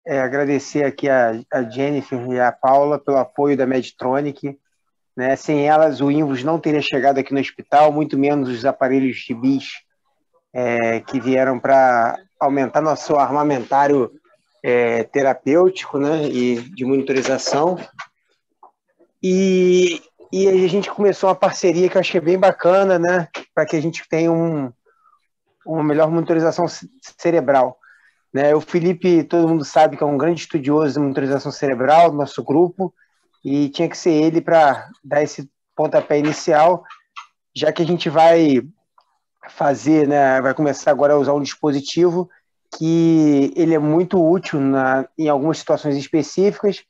agradecer aqui a Jennifer e a Paula pelo apoio da Medtronic, né? Sem elas, o Invus não teria chegado aqui no hospital, muito menos os aparelhos de bis que vieram para aumentar nosso armamentário terapêutico, né? E de monitorização. E a gente começou uma parceria que eu achei bem bacana, né? Para que a gente tenha uma melhor monitorização cerebral. Né? O Felipe, todo mundo sabe que é um grande estudioso de monitorização cerebral do nosso grupo, e tinha que ser ele para dar esse pontapé inicial, já que a gente vai fazer, né, vai começar agora a usar um dispositivo que ele é muito útil em algumas situações específicas,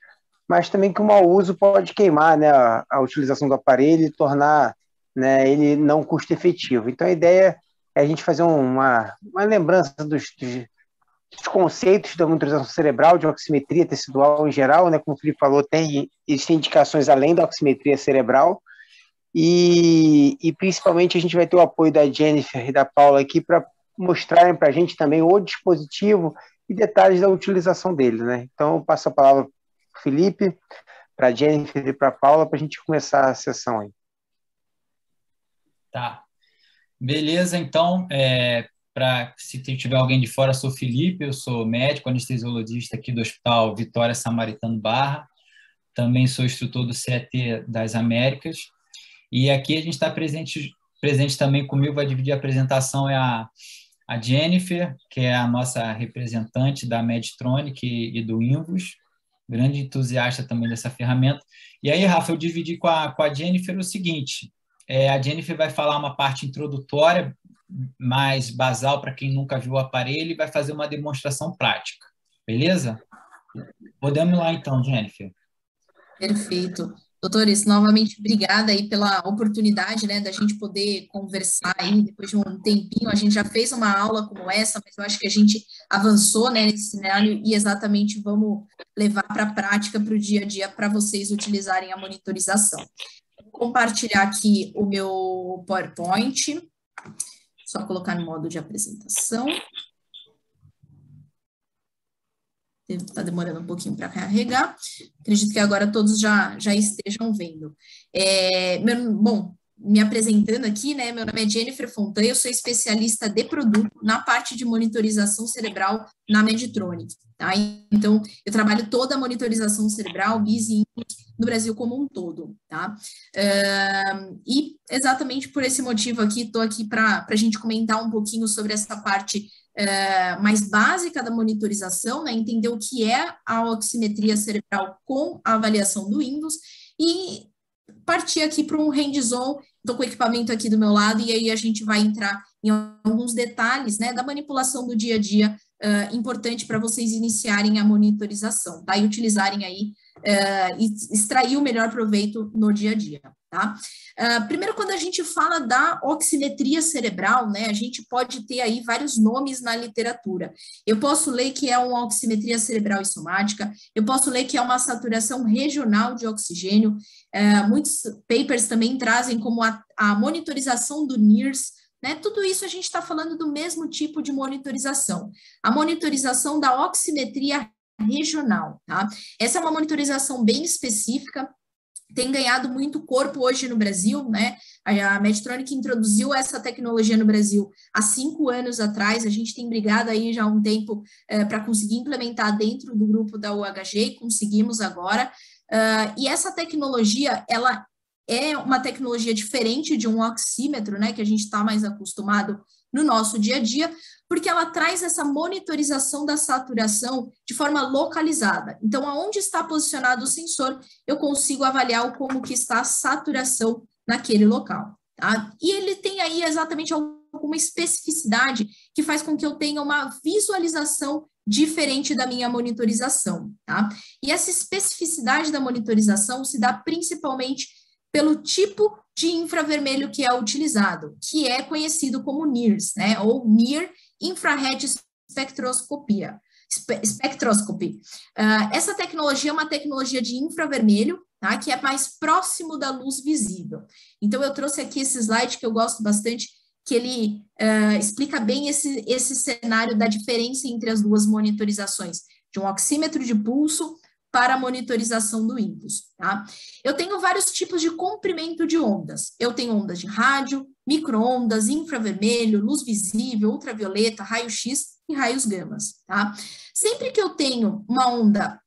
mas também que o mau uso pode queimar, né, a utilização do aparelho e tornar, né, ele não custo efetivo. Então a ideia é a gente fazer uma lembrança dos conceitos da monitorização cerebral, de oximetria tecidual em geral, né? Como o Felipe falou, existem indicações além da oximetria cerebral, e principalmente a gente vai ter o apoio da Jennifer e da Paula aqui para mostrarem para a gente também o dispositivo e detalhes da utilização dele, né? Então, eu passo a palavra para o Felipe, para a Jennifer e para a Paula, para a gente começar a sessão aí. Tá. Beleza, então, se tiver alguém de fora, sou Felipe, eu sou médico, anestesiologista aqui do Hospital Vitória Samaritano Barra, também sou instrutor do CET das Américas, e aqui a gente está presente também comigo, vai dividir a apresentação, a Jennifer, que é a nossa representante da Medtronic e do Invus, grande entusiasta também dessa ferramenta. E aí, Rafa, eu dividi com a Jennifer o seguinte: a Jennifer vai falar uma parte introdutória, mais basal para quem nunca viu o aparelho, e vai fazer uma demonstração prática. Beleza? Podemos ir lá então, Jennifer. Perfeito. Doutores, novamente, obrigada aí pela oportunidade, né, da gente poder conversar aí, depois de um tempinho. A gente já fez uma aula como essa, mas eu acho que a gente avançou, né, nesse cenário, e exatamente vamos levar para a prática, para o dia a dia, para vocês utilizarem a monitorização. Vou compartilhar aqui o meu PowerPoint, só colocar no modo de apresentação. Está demorando um pouquinho para carregar. Acredito que agora todos já estejam vendo. Bom, me apresentando aqui, né? Meu nome é Jennifer Fontan, eu sou especialista de produto na parte de monitorização cerebral na Medtronic, tá? Então, eu trabalho toda a monitorização cerebral, BIS e INPUT, no Brasil como um todo, tá? E exatamente por esse motivo aqui, estou aqui para a gente comentar um pouquinho sobre essa parte mais básica da monitorização, né, entender o que é a oximetria cerebral com a avaliação do Invus e partir aqui para um hands-on. Estou com o equipamento aqui do meu lado e aí a gente vai entrar em alguns detalhes, né, da manipulação do dia a dia, importante para vocês iniciarem a monitorização, tá, e utilizarem aí, e extrair o melhor proveito no dia a dia, tá? Primeiro, quando a gente fala da oximetria cerebral, né, a gente pode ter aí vários nomes na literatura. Eu posso ler que é uma oximetria cerebral e somática, eu posso ler que é uma saturação regional de oxigênio, muitos papers também trazem como a monitorização do NIRS, né, tudo isso a gente está falando do mesmo tipo de monitorização, a monitorização da oximetria regional, tá? Essa é uma monitorização bem específica, tem ganhado muito corpo hoje no Brasil, né? A Medtronic introduziu essa tecnologia no Brasil há 5 anos atrás, a gente tem brigado aí já há um tempo para conseguir implementar dentro do grupo da UHG, e conseguimos agora, e essa tecnologia, ela é uma tecnologia diferente de um oxímetro, né, que a gente está mais acostumado no nosso dia a dia, porque ela traz essa monitorização da saturação de forma localizada. Então, aonde está posicionado o sensor, eu consigo avaliar como que está a saturação naquele local, tá? E ele tem aí exatamente alguma especificidade que faz com que eu tenha uma visualização diferente da minha monitorização, tá? E essa especificidade da monitorização se dá principalmente pelo tipo de infravermelho que é utilizado, que é conhecido como NIRS, né, ou Near Infrared Spectroscopy. Essa tecnologia é uma tecnologia de infravermelho, tá, que é mais próximo da luz visível. Então, eu trouxe aqui esse slide que eu gosto bastante, que ele explica bem esse cenário da diferença entre as duas monitorizações, de um oxímetro de pulso para a monitorização do ínpus, tá? Eu tenho vários tipos de comprimento de ondas. Eu tenho ondas de rádio, micro-ondas, infravermelho, luz visível, ultravioleta, raio-x e raios gamas, tá? Sempre que eu tenho uma onda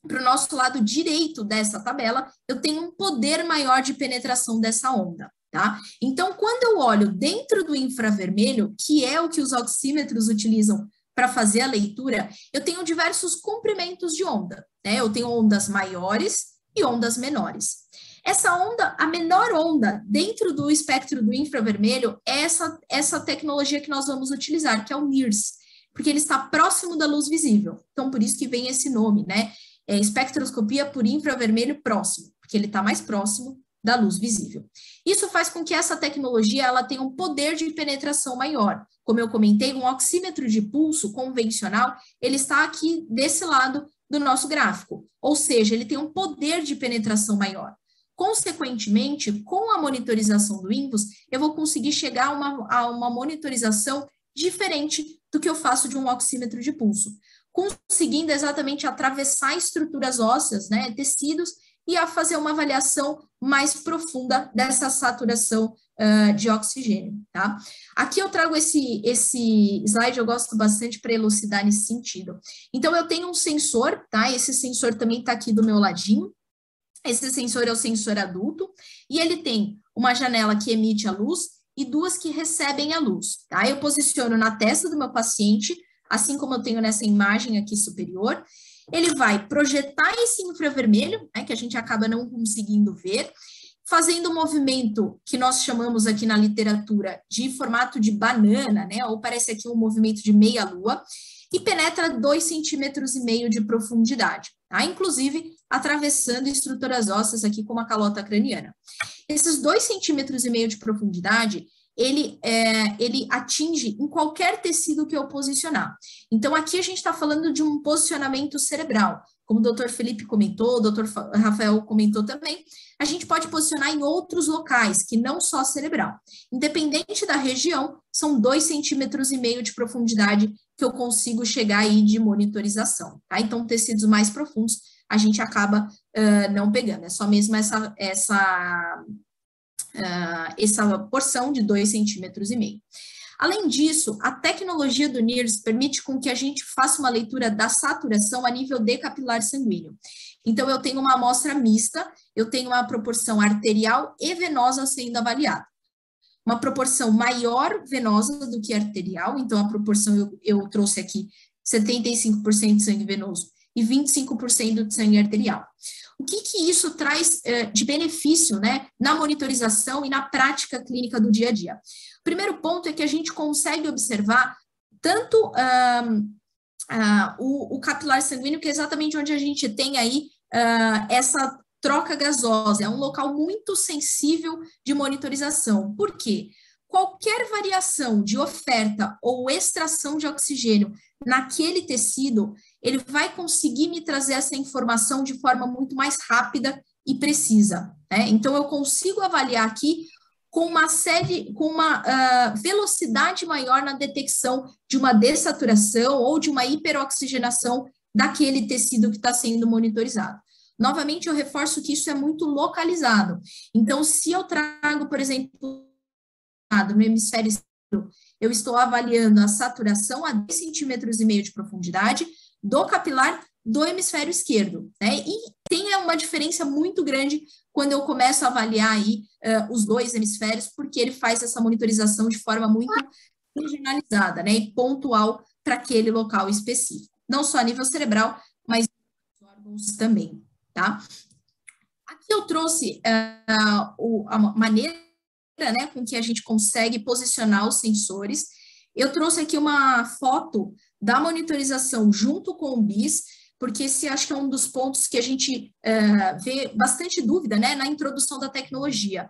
para o nosso lado direito dessa tabela, eu tenho um poder maior de penetração dessa onda, tá? Então, quando eu olho dentro do infravermelho, que é o que os oxímetros utilizam para fazer a leitura, eu tenho diversos comprimentos de onda, né? Eu tenho ondas maiores e ondas menores. Essa onda, a menor onda dentro do espectro do infravermelho é essa tecnologia que nós vamos utilizar, que é o NIRS, porque ele está próximo da luz visível. Então, por isso que vem esse nome, né? É espectroscopia por infravermelho próximo, porque ele está mais próximo da luz visível. Isso faz com que essa tecnologia ela tenha um poder de penetração maior. Como eu comentei, um oxímetro de pulso convencional, ele está aqui desse lado do nosso gráfico, ou seja, ele tem um poder de penetração maior. Consequentemente, com a monitorização do ínpus, eu vou conseguir chegar a uma monitorização diferente do que eu faço de um oxímetro de pulso, conseguindo exatamente atravessar estruturas ósseas, né, tecidos, e a fazer uma avaliação mais profunda dessa saturação de oxigênio, tá? Aqui eu trago esse slide, eu gosto bastante para elucidar nesse sentido. Então, eu tenho um sensor, tá? Esse sensor também está aqui do meu ladinho. Esse sensor é o sensor adulto, e ele tem uma janela que emite a luz e duas que recebem a luz, tá? Eu posiciono na testa do meu paciente, assim como eu tenho nessa imagem aqui superior. Ele vai projetar esse infravermelho, né, que a gente acaba não conseguindo ver, fazendo um movimento que nós chamamos aqui na literatura de formato de banana, né, ou parece aqui um movimento de meia-lua, e penetra 2,5 centímetros de profundidade, tá? Inclusive atravessando estruturas ósseas aqui como a calota craniana. Esses 2,5 centímetros de profundidade, ele atinge em qualquer tecido que eu posicionar. Então, aqui a gente está falando de um posicionamento cerebral. Como o doutor Felipe comentou, o doutor Rafael comentou também, a gente pode posicionar em outros locais, que não só cerebral. Independente da região, são 2,5 centímetros de profundidade que eu consigo chegar aí de monitorização, tá? Então, tecidos mais profundos, a gente acaba não pegando, é só mesmo essa porção de 2,5 centímetros. Além disso, a tecnologia do NIRS permite com que a gente faça uma leitura da saturação a nível de capilar sanguíneo. Então, eu tenho uma amostra mista, eu tenho uma proporção arterial e venosa sendo avaliada. Uma proporção maior venosa do que arterial, então a proporção eu trouxe aqui 75% de sangue venoso e 25% de sangue arterial. O que isso traz de benefício, né, na monitorização e na prática clínica do dia a dia? O primeiro ponto é que a gente consegue observar tanto o capilar sanguíneo, que é exatamente onde a gente tem aí essa troca gasosa, é um local muito sensível de monitorização. Por quê? Qualquer variação de oferta ou extração de oxigênio naquele tecido, ele vai conseguir me trazer essa informação de forma muito mais rápida e precisa, né? Então, eu consigo avaliar aqui com uma velocidade maior na detecção de uma dessaturação ou de uma hiperoxigenação daquele tecido que está sendo monitorizado. Novamente, eu reforço que isso é muito localizado. Então, se eu trago, por exemplo, no hemisfério esquerdo, eu estou avaliando a saturação a 2,5 centímetros de profundidade do capilar do hemisfério esquerdo, né? E tem uma diferença muito grande quando eu começo a avaliar aí os dois hemisférios, porque ele faz essa monitorização de forma muito regionalizada, né? E pontual para aquele local específico. Não só a nível cerebral, mas órgãos também, tá? Aqui eu trouxe a maneira, né, com que a gente consegue posicionar os sensores. Eu trouxe aqui uma foto da monitorização junto com o BIS, porque esse acho que é um dos pontos que a gente vê bastante dúvida, né, na introdução da tecnologia.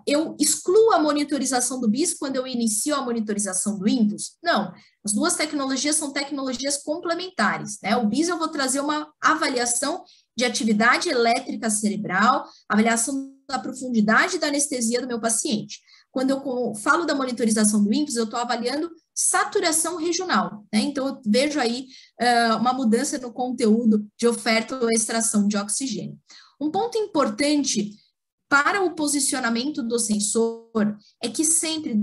Eu excluo a monitorização do BIS quando eu inicio a monitorização do ínpus? Não, as duas tecnologias são tecnologias complementares, né? O BIS eu vou trazer uma avaliação de atividade elétrica cerebral, avaliação da profundidade da anestesia do meu paciente. quando eu falo da monitorização do INPS, eu estou avaliando saturação regional, né? Então, eu vejo aí uma mudança no conteúdo de oferta ou extração de oxigênio. Um ponto importante para o posicionamento do sensor é que sempre,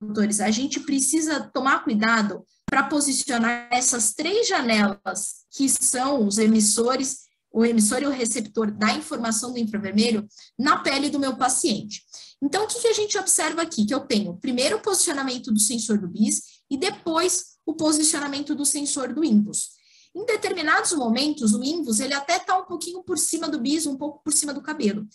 doutores, a gente precisa tomar cuidado para posicionar essas 3 janelas que são os emissores, o emissor e o receptor da informação do infravermelho na pele do meu paciente. Então, o que a gente observa aqui? Que eu tenho primeiro o posicionamento do sensor do BIS e depois o posicionamento do sensor do INVUS. Em determinados momentos, o INVUS ele até está um pouquinho por cima do BIS, um pouco por cima do cabelo.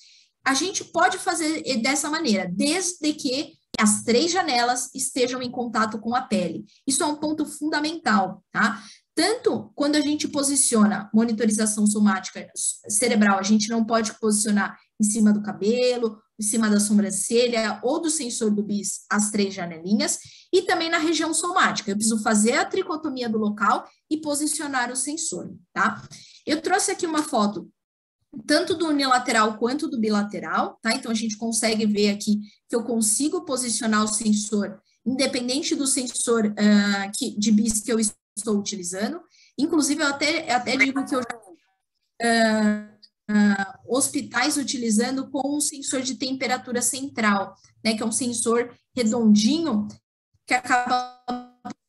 A gente pode fazer dessa maneira, desde que as 3 janelas estejam em contato com a pele. Isso é um ponto fundamental, tá? Tanto quando a gente posiciona monitorização somática cerebral, a gente não pode posicionar em cima do cabelo, em cima da sobrancelha ou do sensor do BIS, as 3 janelinhas, e também na região somática. Eu preciso fazer a tricotomia do local e posicionar o sensor, tá? Eu trouxe aqui uma foto tanto do unilateral quanto do bilateral, tá? Então, a gente consegue ver aqui que eu consigo posicionar o sensor, independente do sensor de BIS que eu estou utilizando. Inclusive, eu até digo que eu já hospitais utilizando com um sensor de temperatura central, né? Que é um sensor redondinho que acaba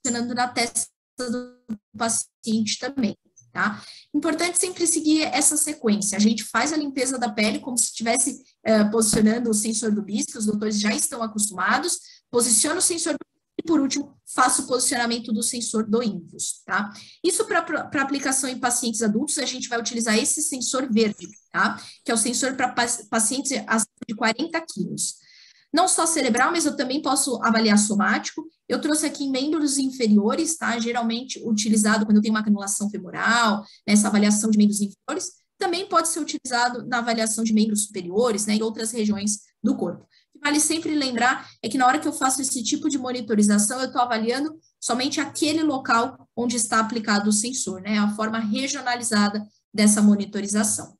funcionando na testa do paciente também. Tá? Importante sempre seguir essa sequência. A gente faz a limpeza da pele como se estivesse posicionando o sensor do BIS, que os doutores já estão acostumados, posiciona o sensor do BIS e, por último, faço o posicionamento do sensor do INVUS. Tá? Isso para aplicação em pacientes adultos, a gente vai utilizar esse sensor verde, tá? Que é o sensor para pacientes acima de 40 quilos. Não só cerebral, mas eu também posso avaliar somático. Eu trouxe aqui membros inferiores, tá? Geralmente utilizado quando eu tenho uma canulação femoral, nessa avaliação de membros inferiores. Também pode ser utilizado na avaliação de membros superiores, né? Em outras regiões do corpo. O que vale sempre lembrar é que na hora que eu faço esse tipo de monitorização, eu estou avaliando somente aquele local onde está aplicado o sensor, né? A forma regionalizada dessa monitorização.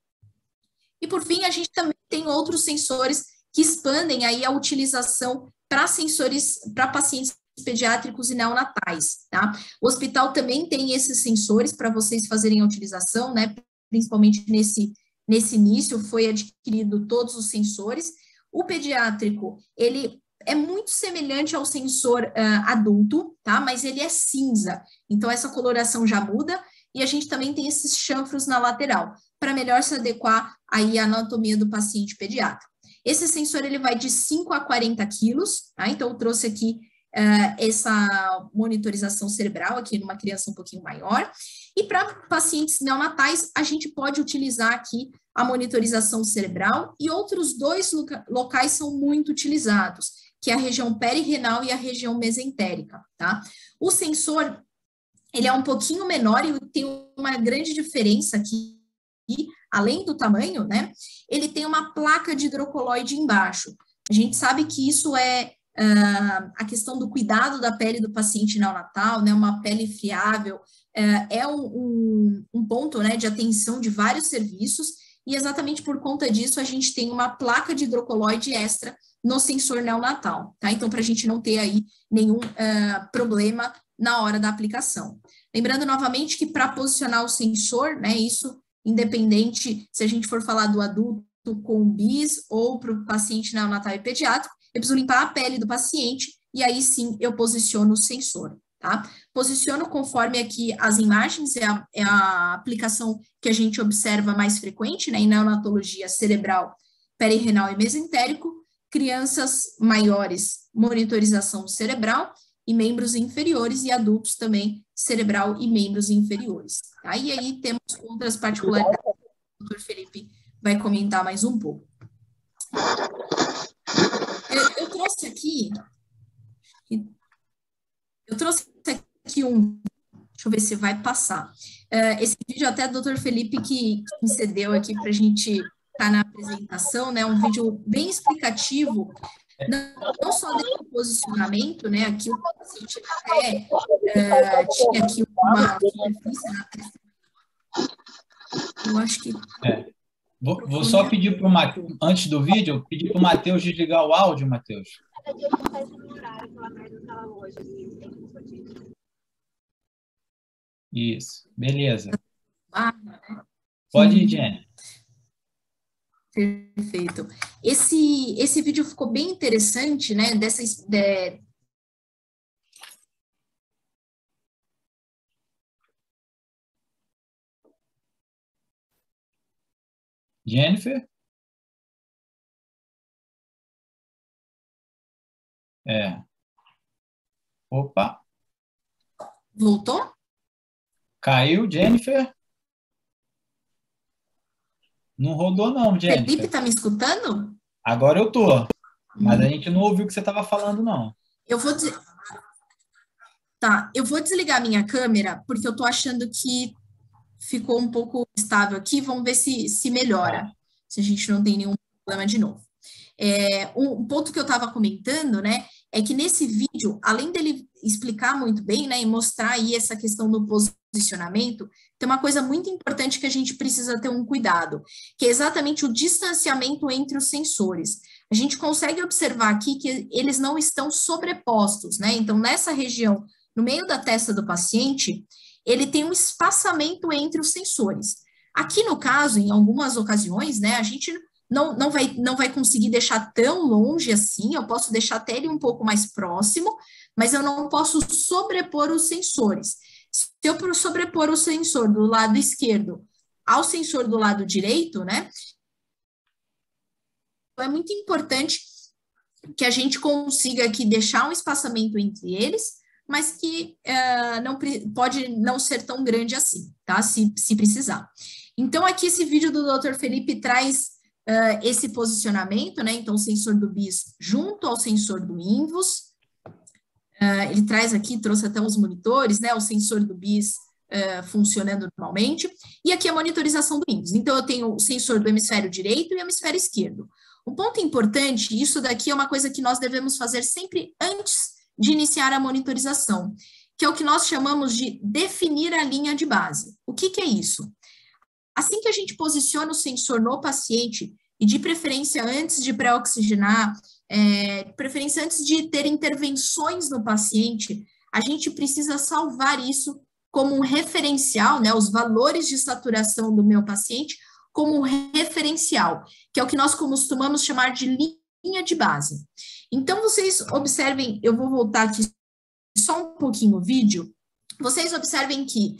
E por fim, a gente também tem outros sensores que expandem aí a utilização para sensores, para pacientes pediátricos e neonatais, tá? O hospital também tem esses sensores para vocês fazerem a utilização, né? Principalmente nesse início, foi adquirido todos os sensores. O pediátrico, ele é muito semelhante ao sensor adulto, tá? Mas ele é cinza, então essa coloração já muda, e a gente também tem esses chanfros na lateral, para melhor se adequar aí à anatomia do paciente pediátrico. Esse sensor, ele vai de 5 a 40 quilos, tá? Então, eu trouxe aqui essa monitorização cerebral aqui numa criança um pouquinho maior. E para pacientes neonatais, a gente pode utilizar aqui a monitorização cerebral, e outros 2 locais são muito utilizados, que é a região perirenal e a região mesentérica, tá? O sensor, ele é um pouquinho menor e tem uma grande diferença aqui, além do tamanho, né, ele tem uma placa de hidrocoloide embaixo. A gente sabe que isso é a questão do cuidado da pele do paciente neonatal, né, uma pele friável, é um ponto, né, de atenção de vários serviços, e exatamente por conta disso a gente tem uma placa de hidrocoloide extra no sensor neonatal, tá? Então, para a gente não ter aí nenhum problema na hora da aplicação. Lembrando novamente que para posicionar o sensor, né, isso independente se a gente for falar do adulto com BIS ou para o paciente neonatal e pediátrico, eu preciso limpar a pele do paciente e aí sim eu posiciono o sensor, tá? Posiciono conforme aqui as imagens, é a aplicação que a gente observa mais frequente, né, em neonatologia cerebral, perirenal e mesentérico, crianças maiores, monitorização cerebral, e membros inferiores, e adultos também, cerebral e membros inferiores. Tá? E aí temos outras particularidades que o doutor Felipe vai comentar mais um pouco. Eu trouxe aqui deixa eu ver se vai passar. Esse vídeo até do doutor Felipe que me cedeu aqui para a gente estar na apresentação, né? Um vídeo bem explicativo, não só desse posicionamento, né? Aqui o paciente até tinha aqui uma superfície na testa. Eu acho que Vou só pedir para o Matheus, antes do vídeo, pedir para o Matheus desligar o áudio, Matheus. Isso, beleza. Pode ir, Jenny. Perfeito. Esse vídeo ficou bem interessante, né? Jennifer? Opa. Voltou? Caiu, Jennifer? Não rodou não, Jennifer. Felipe, tá me escutando? Agora eu tô, mas a gente não ouviu o que você estava falando, não. Eu vou desligar minha câmera, porque eu tô achando que ficou um pouco estável aqui. Vamos ver se melhora, se a gente não tem nenhum problema de novo. Um ponto que eu estava comentando, né, é que nesse vídeo, além dele explicar muito bem, né, e mostrar aí essa questão do posicionamento, tem uma coisa muito importante que a gente precisa ter um cuidado, que é exatamente o distanciamento entre os sensores. A gente consegue observar aqui que eles não estão sobrepostos, né, então nessa região, no meio da testa do paciente, ele tem um espaçamento entre os sensores. Aqui no caso, em algumas ocasiões, né, a gente não vai conseguir deixar tão longe assim, eu posso deixar até ele um pouco mais próximo, mas eu não posso sobrepor os sensores. Se eu sobrepor o sensor do lado esquerdo ao sensor do lado direito, né, é muito importante que a gente consiga aqui deixar um espaçamento entre eles, mas que pode não ser tão grande assim, tá? Se precisar. Então, aqui esse vídeo do Dr. Felipe traz esse posicionamento, né? Então, o sensor do BIS junto ao sensor do INVUS. Ele traz aqui, trouxe até os monitores, né? O sensor do BIS funcionando normalmente. E aqui a monitorização do INVUS. Então, eu tenho o sensor do hemisfério direito e hemisfério esquerdo. Um ponto importante, isso daqui é uma coisa que nós devemos fazer sempre antes de iniciar a monitorização, que é o que nós chamamos de definir a linha de base. O que é isso? Assim que a gente posiciona o sensor no paciente, e de preferência antes de pré-oxigenar, de preferência antes de ter intervenções no paciente, a gente precisa salvar isso como um referencial, né, os valores de saturação do meu paciente como um referencial, que é o que nós costumamos chamar de linha de base. Então, vocês observem, eu vou voltar aqui só um pouquinho o vídeo, vocês observem que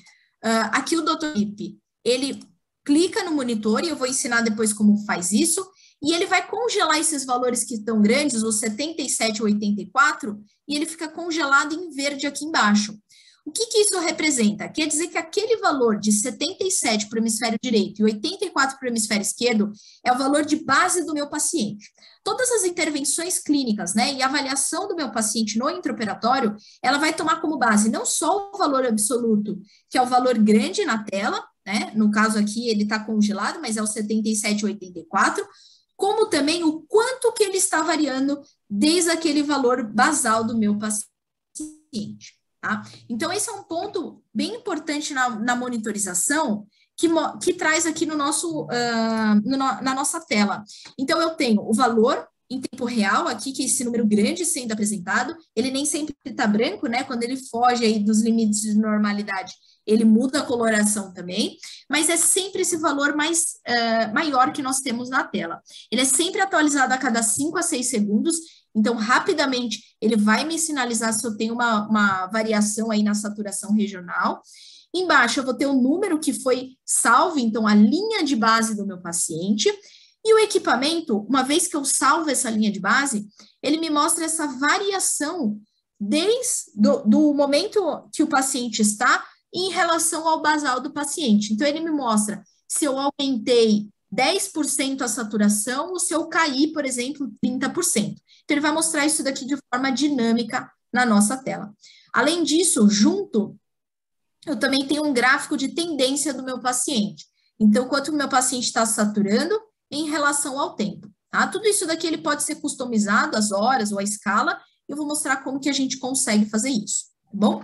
aqui o Dr. Felipe, ele clica no monitor, e eu vou ensinar depois como faz isso, e ele vai congelar esses valores que estão grandes, os 77 e 84, e ele fica congelado em verde aqui embaixo. O que isso representa? Quer dizer que aquele valor de 77 para o hemisfério direito e 84 para o hemisfério esquerdo é o valor de base do meu paciente. Todas as intervenções clínicas, né, e a avaliação do meu paciente no intraoperatório, ela vai tomar como base não só o valor absoluto, que é o valor grande na tela, né, no caso aqui ele está congelado, mas é o 77 e 84, como também o quanto que ele está variando desde aquele valor basal do meu paciente. Tá? Então, esse é um ponto bem importante na monitorização que traz aqui no nosso, na nossa tela. Então, eu tenho o valor em tempo real aqui, que é esse número grande sendo apresentado, ele nem sempre está branco, né? Quando ele foge aí dos limites de normalidade, ele muda a coloração também, mas é sempre esse valor maior que nós temos na tela. Ele é sempre atualizado a cada 5 a 6 segundos, então, rapidamente, ele vai me sinalizar se eu tenho uma variação aí na saturação regional. Embaixo, eu vou ter o número que foi salvo, então, a linha de base do meu paciente. E o equipamento, uma vez que eu salvo essa linha de base, ele me mostra essa variação desde do momento que o paciente está em relação ao basal do paciente. Então, ele me mostra se eu aumentei 10% a saturação ou se eu caí, por exemplo, 30%. Então, ele vai mostrar isso daqui de forma dinâmica na nossa tela. Além disso, junto, eu também tenho um gráfico de tendência do meu paciente. Então, quanto o meu paciente está saturando em relação ao tempo. Tá? Tudo isso daqui ele pode ser customizado, as horas ou a escala, e eu vou mostrar como que a gente consegue fazer isso, tá bom?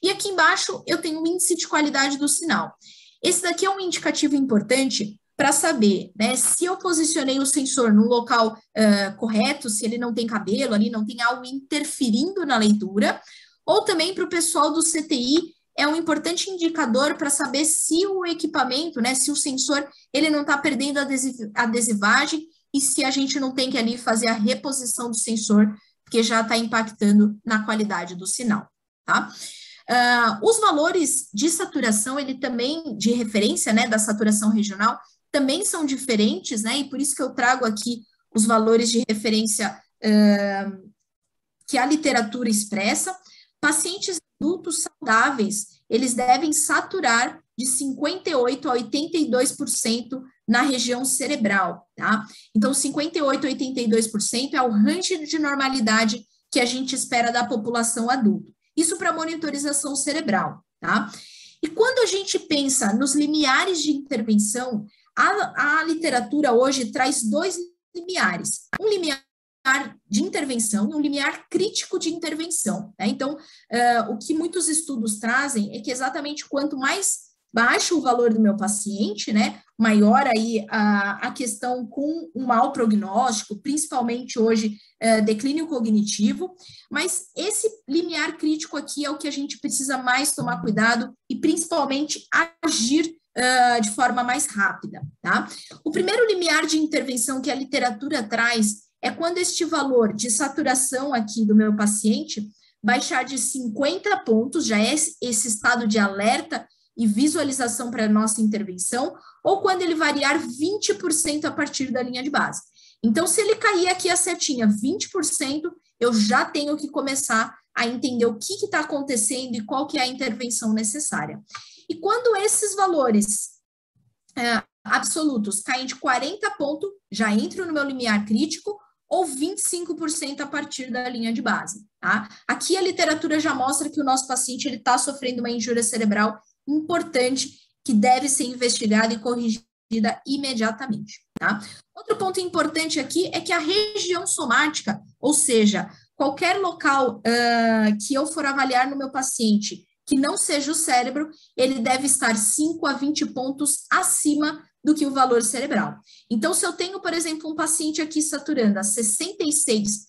E aqui embaixo eu tenho o índice de qualidade do sinal. Esse daqui é um indicativo importante, para saber, né, se eu posicionei o sensor no local correto, se ele não tem cabelo ali, não tem algo interferindo na leitura, ou também para o pessoal do CTI, é um importante indicador para saber se o equipamento, né, se o sensor, ele não está perdendo a adesivagem e se a gente não tem que ali fazer a reposição do sensor, porque já está impactando na qualidade do sinal, tá? Os valores de saturação, ele também, de referência, né, da saturação regional, também são diferentes, né, e por isso que eu trago aqui os valores de referência que a literatura expressa. Pacientes adultos saudáveis, eles devem saturar de 58% a 82% na região cerebral, tá? Então, 58% a 82% é o range de normalidade que a gente espera da população adulta. Isso para monitorização cerebral, tá? E quando a gente pensa nos limiares de intervenção, a literatura hoje traz dois limiares. Um limiar de intervenção e um limiar crítico de intervenção, né? Então, o que muitos estudos trazem é que exatamente quanto mais baixo o valor do meu paciente, né, maior aí a questão com um mau prognóstico, principalmente hoje declínio cognitivo, mas esse limiar crítico aqui é o que a gente precisa mais tomar cuidado e principalmente agir de forma mais rápida, tá? O primeiro limiar de intervenção que a literatura traz é quando este valor de saturação aqui do meu paciente baixar de 50 pontos, já é esse estado de alerta e visualização para a nossa intervenção, ou quando ele variar 20% a partir da linha de base. Então, se ele cair aqui a setinha 20%, eu já tenho que começar a entender o que está acontecendo e qual que é a intervenção necessária. E quando esses valores absolutos caem de 40 pontos, já entro no meu limiar crítico, ou 25% a partir da linha de base, tá? Aqui a literatura já mostra que o nosso paciente está sofrendo uma injúria cerebral importante que deve ser investigada e corrigida imediatamente, tá? Outro ponto importante aqui é que a região somática, ou seja, qualquer local que eu for avaliar no meu paciente que não seja o cérebro, ele deve estar 5 a 20 pontos acima do que o valor cerebral. Então, se eu tenho, por exemplo, um paciente aqui saturando a 66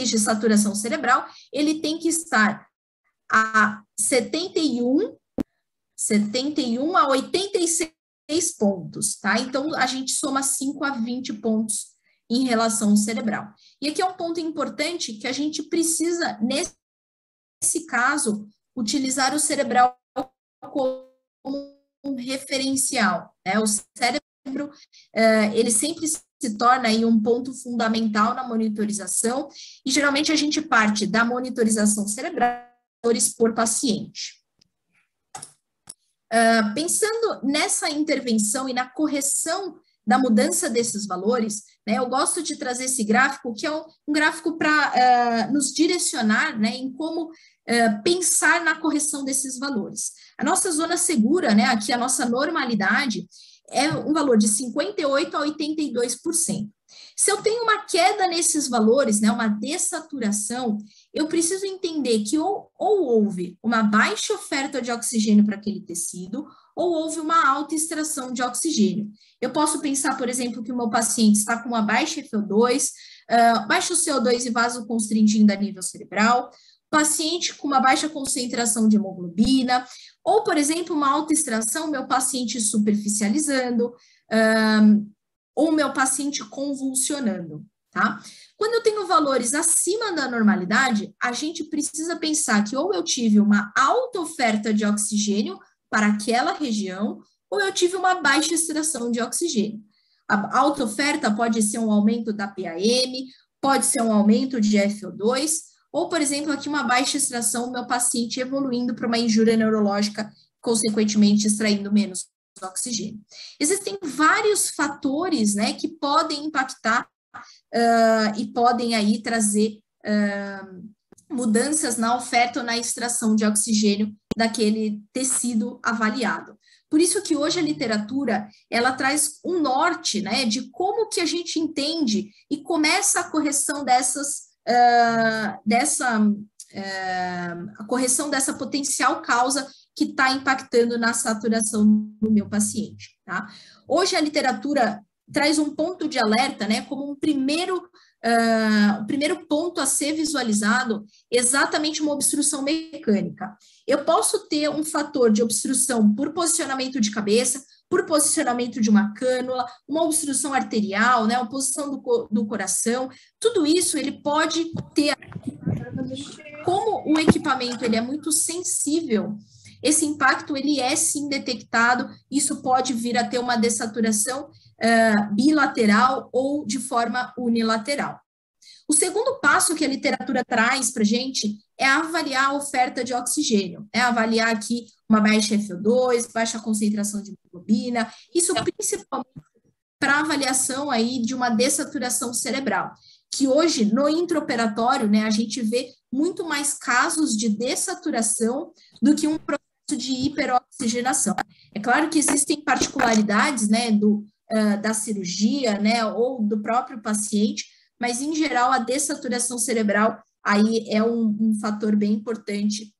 de saturação cerebral, ele tem que estar a 71 a 86 pontos, tá? Então, a gente soma 5 a 20 pontos em relação ao cerebral. E aqui é um ponto importante que a gente precisa, nesse caso, utilizar o cerebral como um referencial, né? O cérebro, ele sempre se torna aí um ponto fundamental na monitorização e geralmente a gente parte da monitorização cerebral por paciente. Pensando nessa intervenção e na correção da mudança desses valores, né, eu gosto de trazer esse gráfico, que é um gráfico para nos direcionar, né, em como pensar na correção desses valores. A nossa zona segura, né, aqui a nossa normalidade, é um valor de 58% a 82%. Se eu tenho uma queda nesses valores, né, uma dessaturação, eu preciso entender que ou houve uma baixa oferta de oxigênio para aquele tecido, ou houve uma alta extração de oxigênio. Eu posso pensar, por exemplo, que o meu paciente está com uma baixa FO2, baixo CO2 e vasoconstringindo a nível cerebral, paciente com uma baixa concentração de hemoglobina, ou, por exemplo, uma alta extração, meu paciente superficializando, ou meu paciente convulsionando, tá? Quando eu tenho valores acima da normalidade, a gente precisa pensar que ou eu tive uma alta oferta de oxigênio para aquela região, ou eu tive uma baixa extração de oxigênio. A alta oferta pode ser um aumento da PAM, pode ser um aumento de FO2, ou, por exemplo, aqui uma baixa extração, meu paciente evoluindo para uma injúria neurológica, consequentemente extraindo menos oxigênio. Existem vários fatores, né, que podem impactar e podem aí trazer mudanças na oferta ou na extração de oxigênio daquele tecido avaliado. Por isso que hoje a literatura, ela traz um norte, né, de como que a gente entende e começa a correção a correção dessa potencial causa que está impactando na saturação do meu paciente, tá? Hoje a literatura traz um ponto de alerta, né, como o primeiro ponto a ser visualizado, exatamente uma obstrução mecânica. Eu posso ter um fator de obstrução por posicionamento de cabeça, por posicionamento de uma cânula, uma obstrução arterial, né, uma posição do coração, tudo isso ele pode ter, como o equipamento ele é muito sensível, esse impacto ele é sim detectado, isso pode vir a ter uma dessaturação bilateral ou de forma unilateral. O segundo passo que a literatura traz para a gente é avaliar a oferta de oxigênio, avaliar aqui uma baixa FO2, baixa concentração de hemoglobina, isso principalmente para avaliação aí de uma dessaturação cerebral, que hoje no intraoperatório, né, a gente vê muito mais casos de dessaturação do que um processo de hiperoxigenação. É claro que existem particularidades, né, da cirurgia, né, ou do próprio paciente, mas, em geral, a dessaturação cerebral aí é um fator bem importante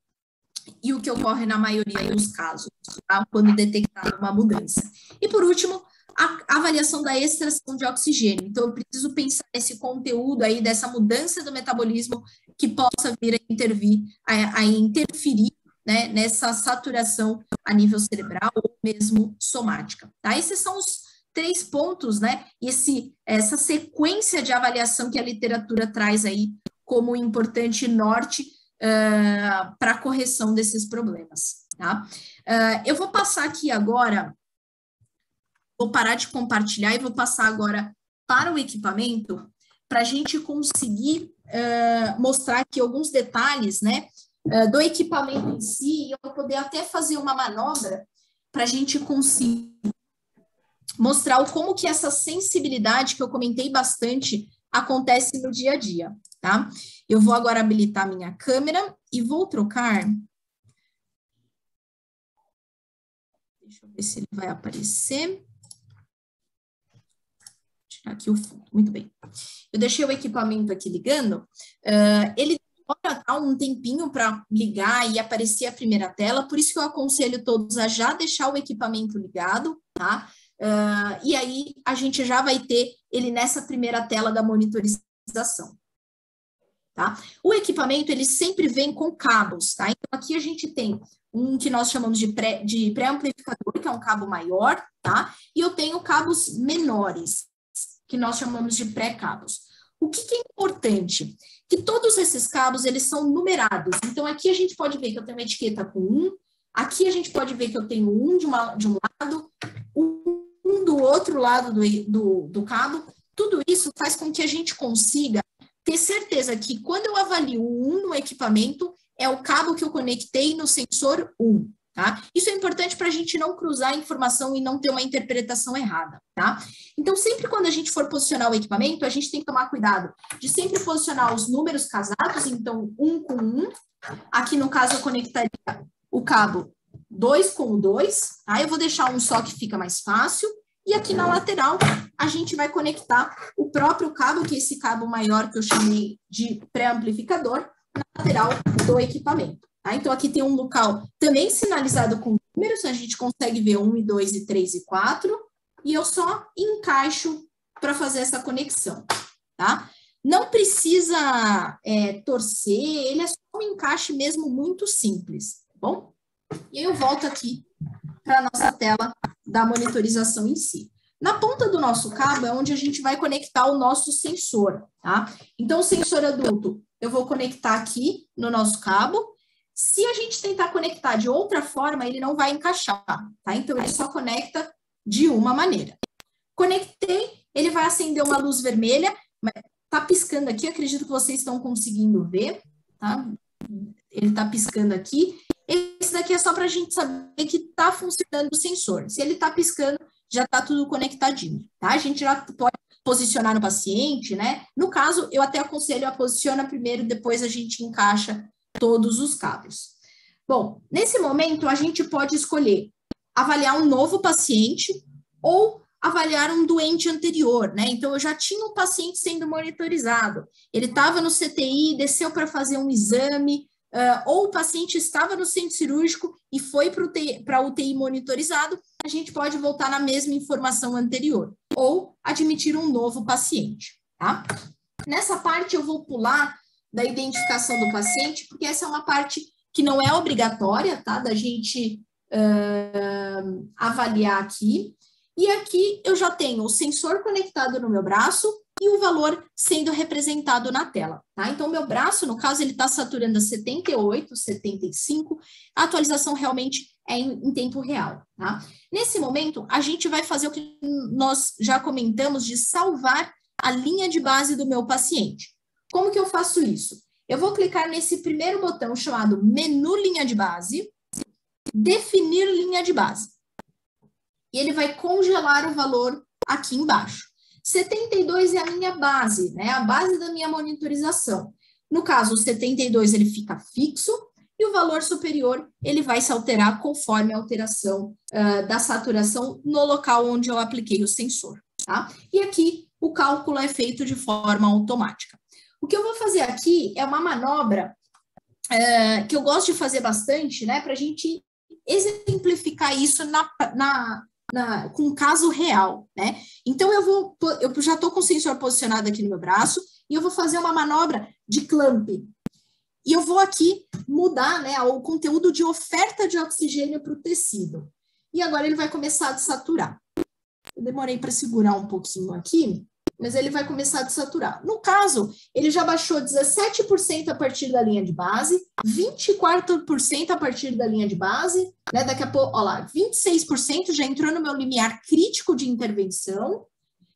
e o que ocorre na maioria dos casos, tá? Quando detectada uma mudança. E, por último, a avaliação da extração de oxigênio. Então, eu preciso pensar nesse conteúdo aí, dessa mudança do metabolismo que possa vir a interferir, né, nessa saturação a nível cerebral ou mesmo somática, tá? Esses são os 3 pontos, né, essa sequência de avaliação que a literatura traz aí como importante norte para a correção desses problemas, tá? Eu vou passar aqui agora, vou parar de compartilhar e vou passar agora para o equipamento para a gente conseguir mostrar aqui alguns detalhes, né, do equipamento em si, e eu vou poder até fazer uma manobra para a gente conseguir mostrar como que essa sensibilidade que eu comentei bastante acontece no dia a dia, tá? Eu vou agora habilitar minha câmera e vou trocar. Deixa eu ver se ele vai aparecer. Vou tirar aqui o fundo, muito bem. Eu deixei o equipamento aqui ligando, ele demora um tempinho para ligar e aparecer a primeira tela, por isso que eu aconselho todos a já deixar o equipamento ligado, tá? E aí a gente já vai ter ele nessa primeira tela da monitorização, tá? O equipamento, ele sempre vem com cabos, tá? Então, aqui a gente tem um que nós chamamos de pré-amplificador, que é um cabo maior, tá? E eu tenho cabos menores, que nós chamamos de pré-cabos. O que é importante? Que todos esses cabos, eles são numerados. Então, aqui a gente pode ver que eu tenho uma etiqueta com 1, aqui a gente pode ver que eu tenho 1 de um lado, um do outro lado do cabo. Tudo isso faz com que a gente consiga ter certeza que quando eu avalio o 1 no equipamento, é o cabo que eu conectei no sensor 1, tá? Isso é importante para a gente não cruzar a informação e não ter uma interpretação errada, tá? Então, sempre quando a gente for posicionar o equipamento, a gente tem que tomar cuidado de sempre posicionar os números casados, então 1 com 1. Aqui, no caso, eu conectaria o cabo 2 com o 2, tá? Eu vou deixar um só que fica mais fácil. E aqui na lateral, a gente vai conectar o próprio cabo, que é esse cabo maior que eu chamei de pré-amplificador, na lateral do equipamento, tá? Então, aqui tem um local também sinalizado com números, a gente consegue ver 1, 2, 3 e 4, e eu só encaixo para fazer essa conexão, tá? Não precisa torcer, ele é só um encaixe mesmo muito simples, tá bom? E aí eu volto aqui para a nossa tela da monitorização em si. Na ponta do nosso cabo é onde a gente vai conectar o nosso sensor, tá? Então, o sensor adulto, eu vou conectar aqui no nosso cabo. Se a gente tentar conectar de outra forma, ele não vai encaixar, tá? Então, ele só conecta de uma maneira. Conectei, ele vai acender uma luz vermelha, tá piscando aqui, acredito que vocês estão conseguindo ver, tá? Ele tá piscando aqui. Esse daqui é só para a gente saber que está funcionando o sensor. Se ele está piscando, já está tudo conectadinho, tá? A gente já pode posicionar no paciente, né? No caso, eu até aconselho a posiciona primeiro, depois a gente encaixa todos os cabos. Bom, nesse momento, a gente pode escolher avaliar um novo paciente ou avaliar um doente anterior, né? Então, eu já tinha um paciente sendo monitorizado. Ele estava no CTI, desceu para fazer um exame, ou o paciente estava no centro cirúrgico e foi para UTI monitorizado, a gente pode voltar na mesma informação anterior, ou admitir um novo paciente, tá? Nessa parte eu vou pular da identificação do paciente, porque essa é uma parte que não é obrigatória, tá? Da gente avaliar aqui. E aqui eu já tenho o sensor conectado no meu braço e o valor sendo representado na tela, tá? Então, meu braço, no caso, ele está saturando a 78, 75, a atualização realmente é em tempo real, tá? Nesse momento, a gente vai fazer o que nós já comentamos de salvar a linha de base do meu paciente. Como que eu faço isso? Eu vou clicar nesse primeiro botão chamado Menu Linha de Base, Definir Linha de Base. E ele vai congelar o valor aqui embaixo. 72 é a minha base, né? A base da minha monitorização. No caso, o 72 ele fica fixo e o valor superior ele vai se alterar conforme a alteração da saturação no local onde eu apliquei o sensor, tá? E aqui o cálculo é feito de forma automática. O que eu vou fazer aqui é uma manobra que eu gosto de fazer bastante, né? Para a gente exemplificar isso com um caso real, né? Então, eu já estou com o sensor posicionado aqui no meu braço e eu vou fazer uma manobra de clamp. E eu vou aqui mudar, né, o conteúdo de oferta de oxigênio para o tecido. E agora ele vai começar a desaturar. Eu demorei para segurar um pouquinho aqui, mas ele vai começar a desaturar. No caso, ele já baixou 17% a partir da linha de base, 24% a partir da linha de base, né? Daqui a pouco, ó lá, 26% já entrou no meu limiar crítico de intervenção,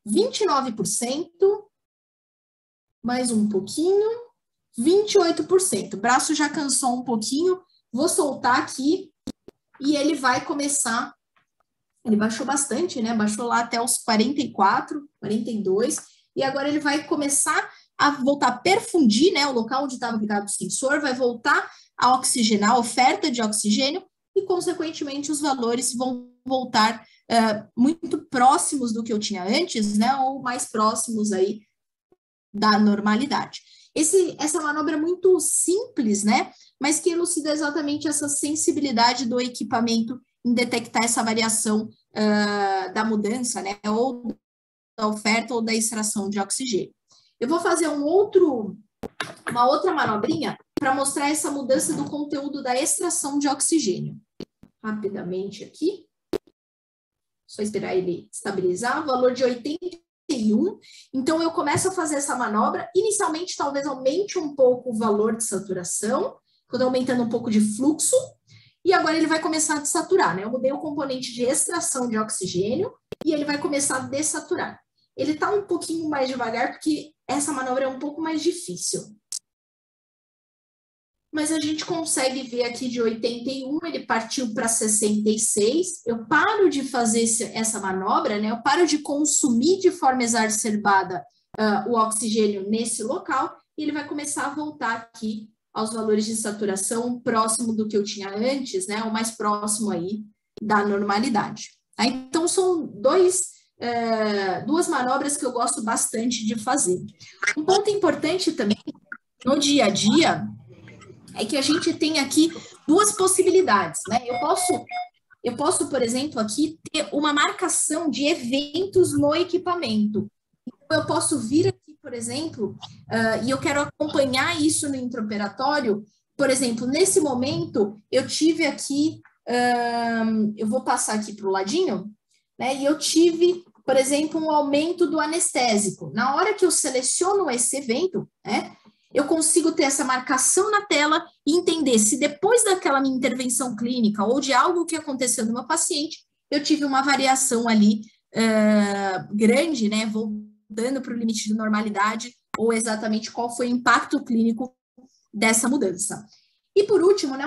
29%, mais um pouquinho, 28%. O braço já cansou um pouquinho, vou soltar aqui e ele vai começar. Ele baixou bastante, né? Baixou lá até os 44, 42, e agora ele vai começar a voltar a perfundir, né? O local onde estava ligado o sensor, vai voltar a oxigenar, a oferta de oxigênio, e, consequentemente, os valores vão voltar muito próximos do que eu tinha antes, né? Ou mais próximos aí da normalidade. Essa manobra é muito simples, né? Mas que elucida exatamente essa sensibilidade do equipamento em detectar essa variação da mudança, né, ou da oferta ou da extração de oxigênio. Eu vou fazer uma outra manobrinha para mostrar essa mudança do conteúdo da extração de oxigênio. Rapidamente aqui. Só esperar ele estabilizar. Valor de 81. Então, eu começo a fazer essa manobra. Inicialmente, talvez aumente um pouco o valor de saturação, quando aumentando um pouco de fluxo. E agora ele vai começar a desaturar, né? Eu mudei o componente de extração de oxigênio e ele vai começar a dessaturar. Ele está um pouquinho mais devagar porque essa manobra é um pouco mais difícil. Mas a gente consegue ver aqui de 81, ele partiu para 66. Eu paro de fazer essa manobra, né? Eu paro de consumir de forma exacerbada o oxigênio nesse local e ele vai começar a voltar aqui aos valores de saturação próximo do que eu tinha antes, né, ou mais próximo aí da normalidade. Tá? Então, são duas manobras que eu gosto bastante de fazer. Um ponto importante também no dia a dia é que a gente tem aqui duas possibilidades, né? Eu posso, por exemplo, aqui ter uma marcação de eventos no equipamento. Eu posso vir aqui, por exemplo, e eu quero acompanhar isso no intraoperatório. Por exemplo, nesse momento, eu tive aqui, eu vou passar aqui para o ladinho, né? E eu tive, por exemplo, um aumento do anestésico. Na hora que eu seleciono esse evento, né? Eu consigo ter essa marcação na tela e entender se depois daquela minha intervenção clínica ou de algo que aconteceu no meu paciente, eu tive uma variação ali grande, né? Voltando para o limite de normalidade, ou exatamente qual foi o impacto clínico dessa mudança. E por último, né,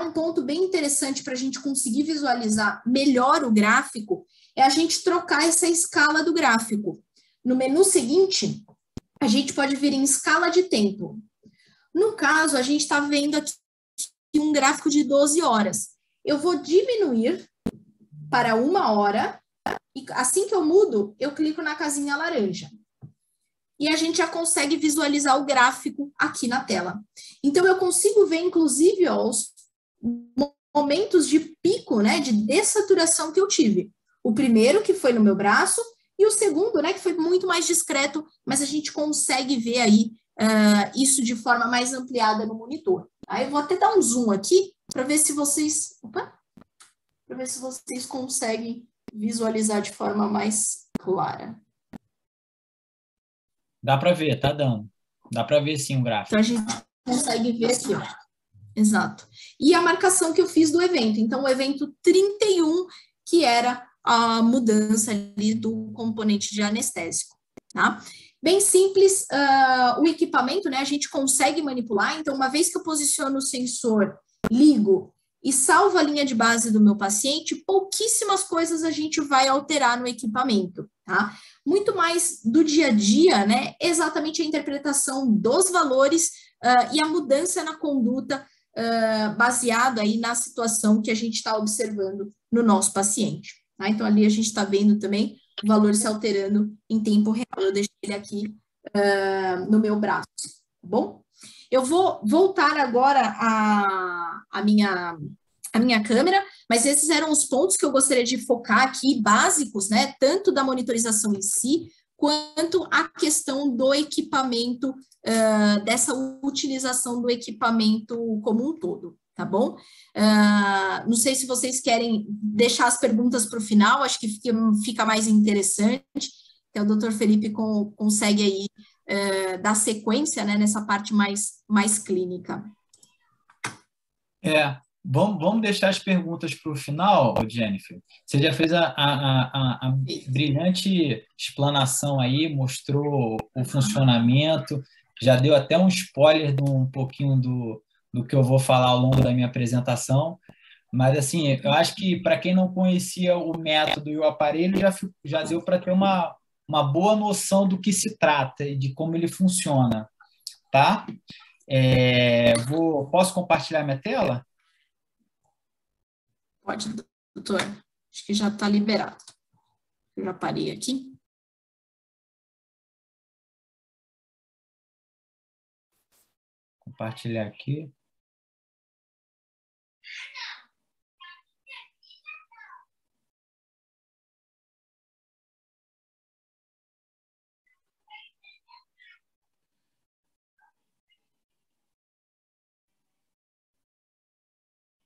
um ponto bem interessante para a gente conseguir visualizar melhor o gráfico é a gente trocar essa escala do gráfico. No menu seguinte, a gente pode vir em escala de tempo. No caso, a gente está vendo aqui um gráfico de 12 horas. Eu vou diminuir para 1 hora, e assim que eu mudo, eu clico na casinha laranja. e a gente já consegue visualizar o gráfico aqui na tela. Então, eu consigo ver, inclusive, ó, os momentos de pico, né, de dessaturação que eu tive. O primeiro, que foi no meu braço, e o segundo, né, que foi muito mais discreto, mas a gente consegue ver aí isso de forma mais ampliada no monitor. Aí eu vou até dar um zoom aqui para ver se vocês, para ver se vocês conseguem visualizar de forma mais clara. Dá para ver, tá dando. Dá para ver sim o gráfico. Então a gente consegue ver aqui, ó. Exato. E a marcação que eu fiz do evento. Então, o evento 31, que era a mudança ali do componente de anestésico, tá? Bem simples, o equipamento, né, a gente consegue manipular, então uma vez que eu posiciono o sensor, ligo e salvo a linha de base do meu paciente, pouquíssimas coisas a gente vai alterar no equipamento, tá? Muito mais do dia a dia, né, exatamente a interpretação dos valores e a mudança na conduta baseado aí na situação que a gente está observando no nosso paciente. Tá? Então, ali a gente está vendo também o valor se alterando em tempo real. Eu deixei ele aqui no meu braço, tá bom? Eu vou voltar agora a minha câmera, mas esses eram os pontos que eu gostaria de focar aqui, básicos, né? Tanto da monitorização em si, quanto a questão do equipamento, dessa utilização do equipamento como um todo, tá bom? Não sei se vocês querem deixar as perguntas para o final, acho que fica mais interessante, que o doutor Felipe consegue aí dar sequência, né, nessa parte mais clínica. Vamos deixar as perguntas para o final, Jennifer. Você já fez a brilhante explanação aí, mostrou o funcionamento, já deu até um spoiler de um pouquinho do que eu vou falar ao longo da minha apresentação, mas assim, eu acho que para quem não conhecia o método e o aparelho, já deu para ter uma boa noção do que se trata e de como ele funciona, tá? Posso compartilhar minha tela? Pode, doutor. Acho que já está liberado. Eu já parei aqui. Compartilhar aqui.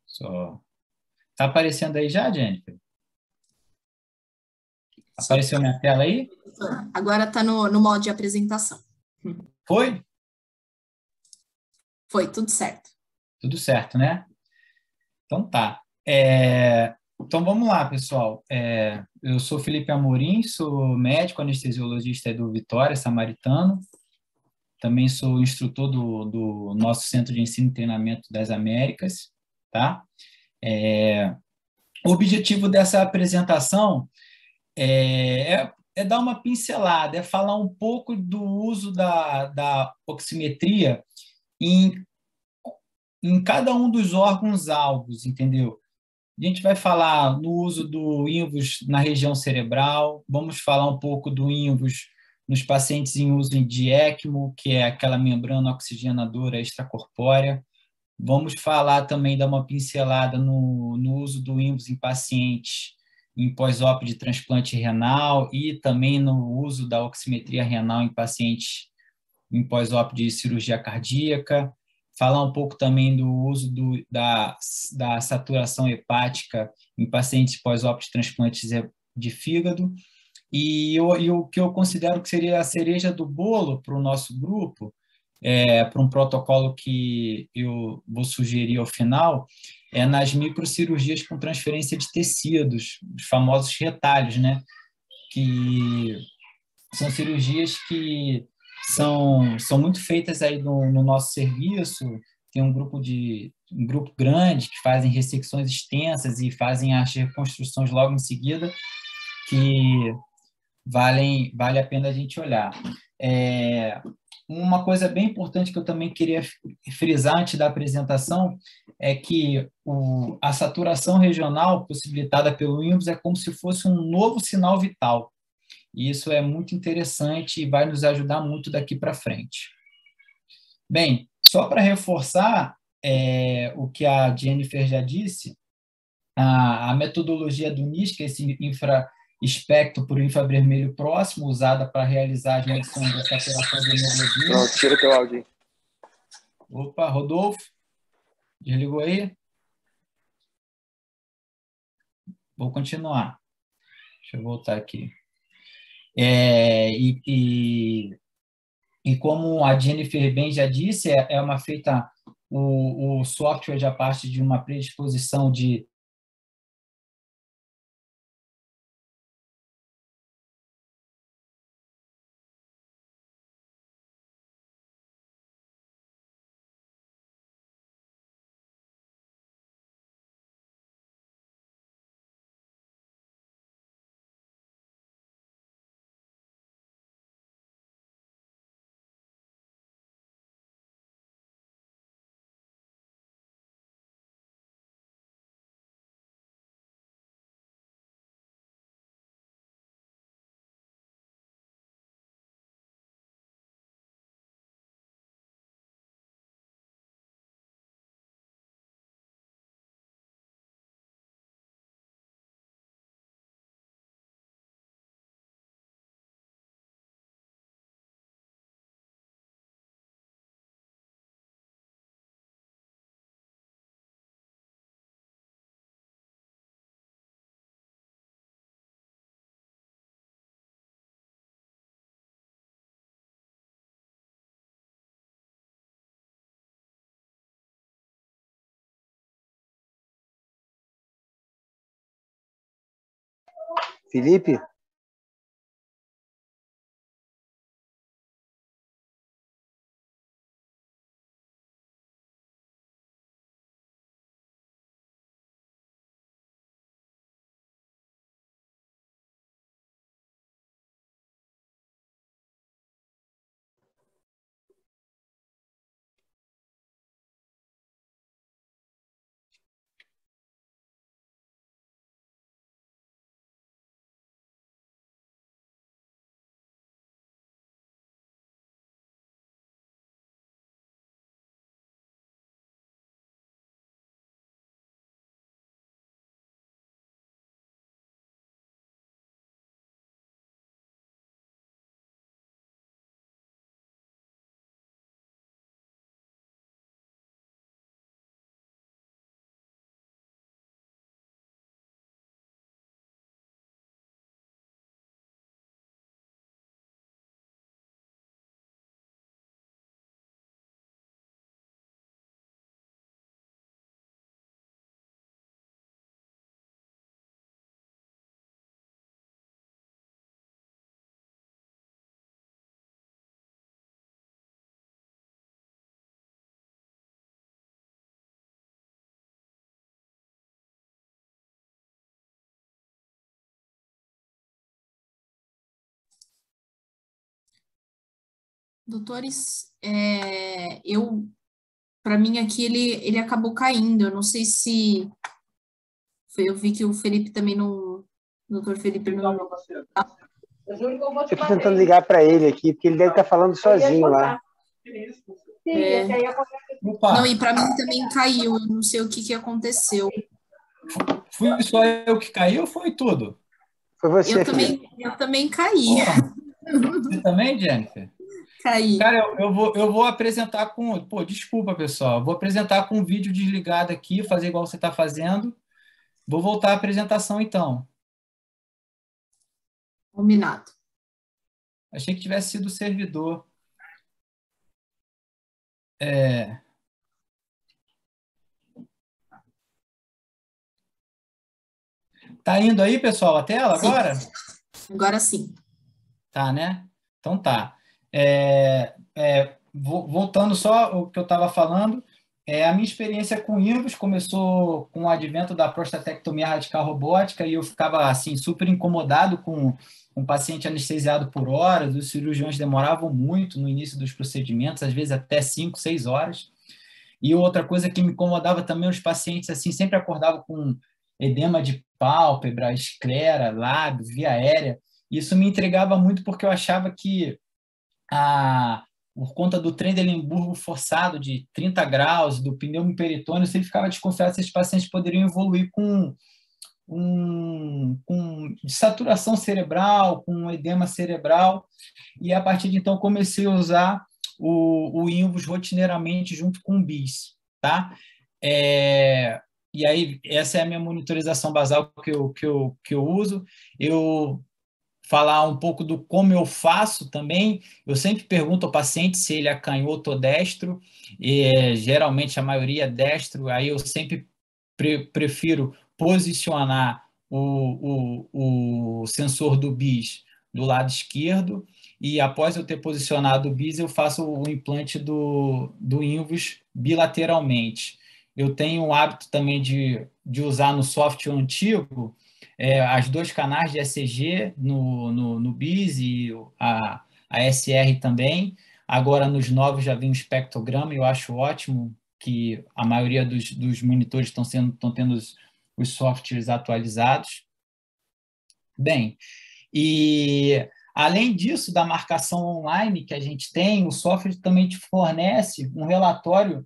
Só. Tá aparecendo aí já, Jennifer? Apareceu minha tela aí? Agora está no modo de apresentação. Foi? Foi, tudo certo. Tudo certo, né? Então tá. Então vamos lá, pessoal. Eu sou Felipe Amorim, sou médico anestesiologista do Vitória, Samaritano. Também sou instrutor do nosso Centro de Ensino e Treinamento das Américas, tá? O objetivo dessa apresentação é dar uma pincelada, é falar um pouco do uso da oximetria em cada um dos órgãos-alvos, entendeu? A gente vai falar no uso do INVUS na região cerebral, vamos falar um pouco do INVUS nos pacientes em uso de ECMO, que é aquela membrana oxigenadora extracorpórea. Vamos falar também, dar uma pincelada no uso do INVUS em pacientes em pós-op de transplante renal e também no uso da oximetria renal em pacientes em pós-op de cirurgia cardíaca. Falar um pouco também do uso da saturação hepática em pacientes pós-op de transplantes de fígado. E o que eu considero que seria a cereja do bolo para o nosso grupo, para um protocolo que eu vou sugerir ao final, nas microcirurgias com transferência de tecidos, os famosos retalhos, né? Que são cirurgias que são muito feitas aí no nosso serviço. Tem um grupo grande que fazem ressecções extensas e fazem as reconstruções logo em seguida, que vale a pena a gente olhar. Uma coisa bem importante que eu também queria frisar antes da apresentação é que a saturação regional possibilitada pelo INVUS é como se fosse um novo sinal vital. e isso é muito interessante e vai nos ajudar muito daqui para frente. Bem, só para reforçar o que a Jennifer já disse, a metodologia do NISC, esse infraespectro por infravermelho próximo, usada para realizar as medições da saturação de hemoglobina. Pronto, tira o teu áudio. Opa, Rodolfo, desligou aí? Vou continuar. Deixa eu voltar aqui. E como a Jennifer bem já disse, o software já parte de uma predisposição de Felipe? Doutores, para mim aqui ele acabou caindo. Eu não sei se eu vi que o Felipe também não, o doutor Felipe não. Eu estou tentando ligar para ele aqui, porque ele deve estar falando sozinho lá. Opa, Não, e para mim também caiu. Eu não sei o que aconteceu. fui só eu que caiu ou foi tudo? Foi você, Eu também caí. Você também, Jennifer? Caí. Cara, eu vou apresentar com... Pô, desculpa, pessoal. Vou apresentar com o vídeo desligado aqui, fazer igual você está fazendo. Vou voltar à apresentação, então. Combinado. Achei que tivesse sido o servidor. Tá indo aí, pessoal, a tela Sim. agora? Agora sim. Tá, né? Então tá. Voltando só o que eu estava falando, a minha experiência com INVOS começou com o advento da prostatectomia radical robótica e eu ficava assim super incomodado com um paciente anestesiado por horas, os cirurgiões demoravam muito no início dos procedimentos, às vezes até 5, 6 horas. E outra coisa que me incomodava também, os pacientes assim sempre acordavam com edema de pálpebra, esclera, lábio, via aérea. Isso me intrigava muito porque eu achava que, por conta do Trendelenburgo forçado de 30 graus, do pneumo peritônio, eu sempre ficava desconfiado se esses pacientes poderiam evoluir com saturação cerebral, com edema cerebral, e a partir de então comecei a usar o Invus rotineiramente junto com o BIS, tá? E aí, essa é a minha monitorização basal que eu uso. Eu falar um pouco do como eu faço também. Eu sempre pergunto ao paciente se ele é canhoto ou destro, e geralmente a maioria é destro, aí eu sempre prefiro posicionar o sensor do BIS do lado esquerdo, e após eu ter posicionado o BIS, eu faço o implante do Invus bilateralmente. Eu tenho o hábito também de usar no software antigo as dois canais de ECG no BIS e a SR também. Agora, nos novos já vem o espectrograma, e eu acho ótimo que a maioria dos monitores estão tendo os softwares atualizados. Bem, e além disso, da marcação online que a gente tem, o software também te fornece um relatório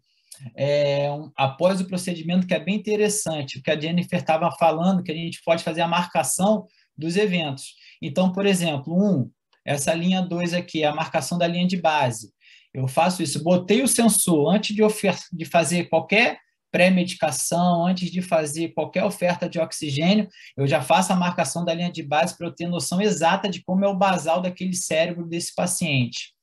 após o procedimento, que é bem interessante, o que a Jennifer estava falando, que a gente pode fazer a marcação dos eventos. Então, por exemplo, essa linha 2 aqui, a marcação da linha de base. Eu faço isso, botei o sensor antes de fazer qualquer pré-medicação, antes de fazer qualquer oferta de oxigênio, eu já faço a marcação da linha de base para eu ter noção exata de como é o basal daquele cérebro desse paciente.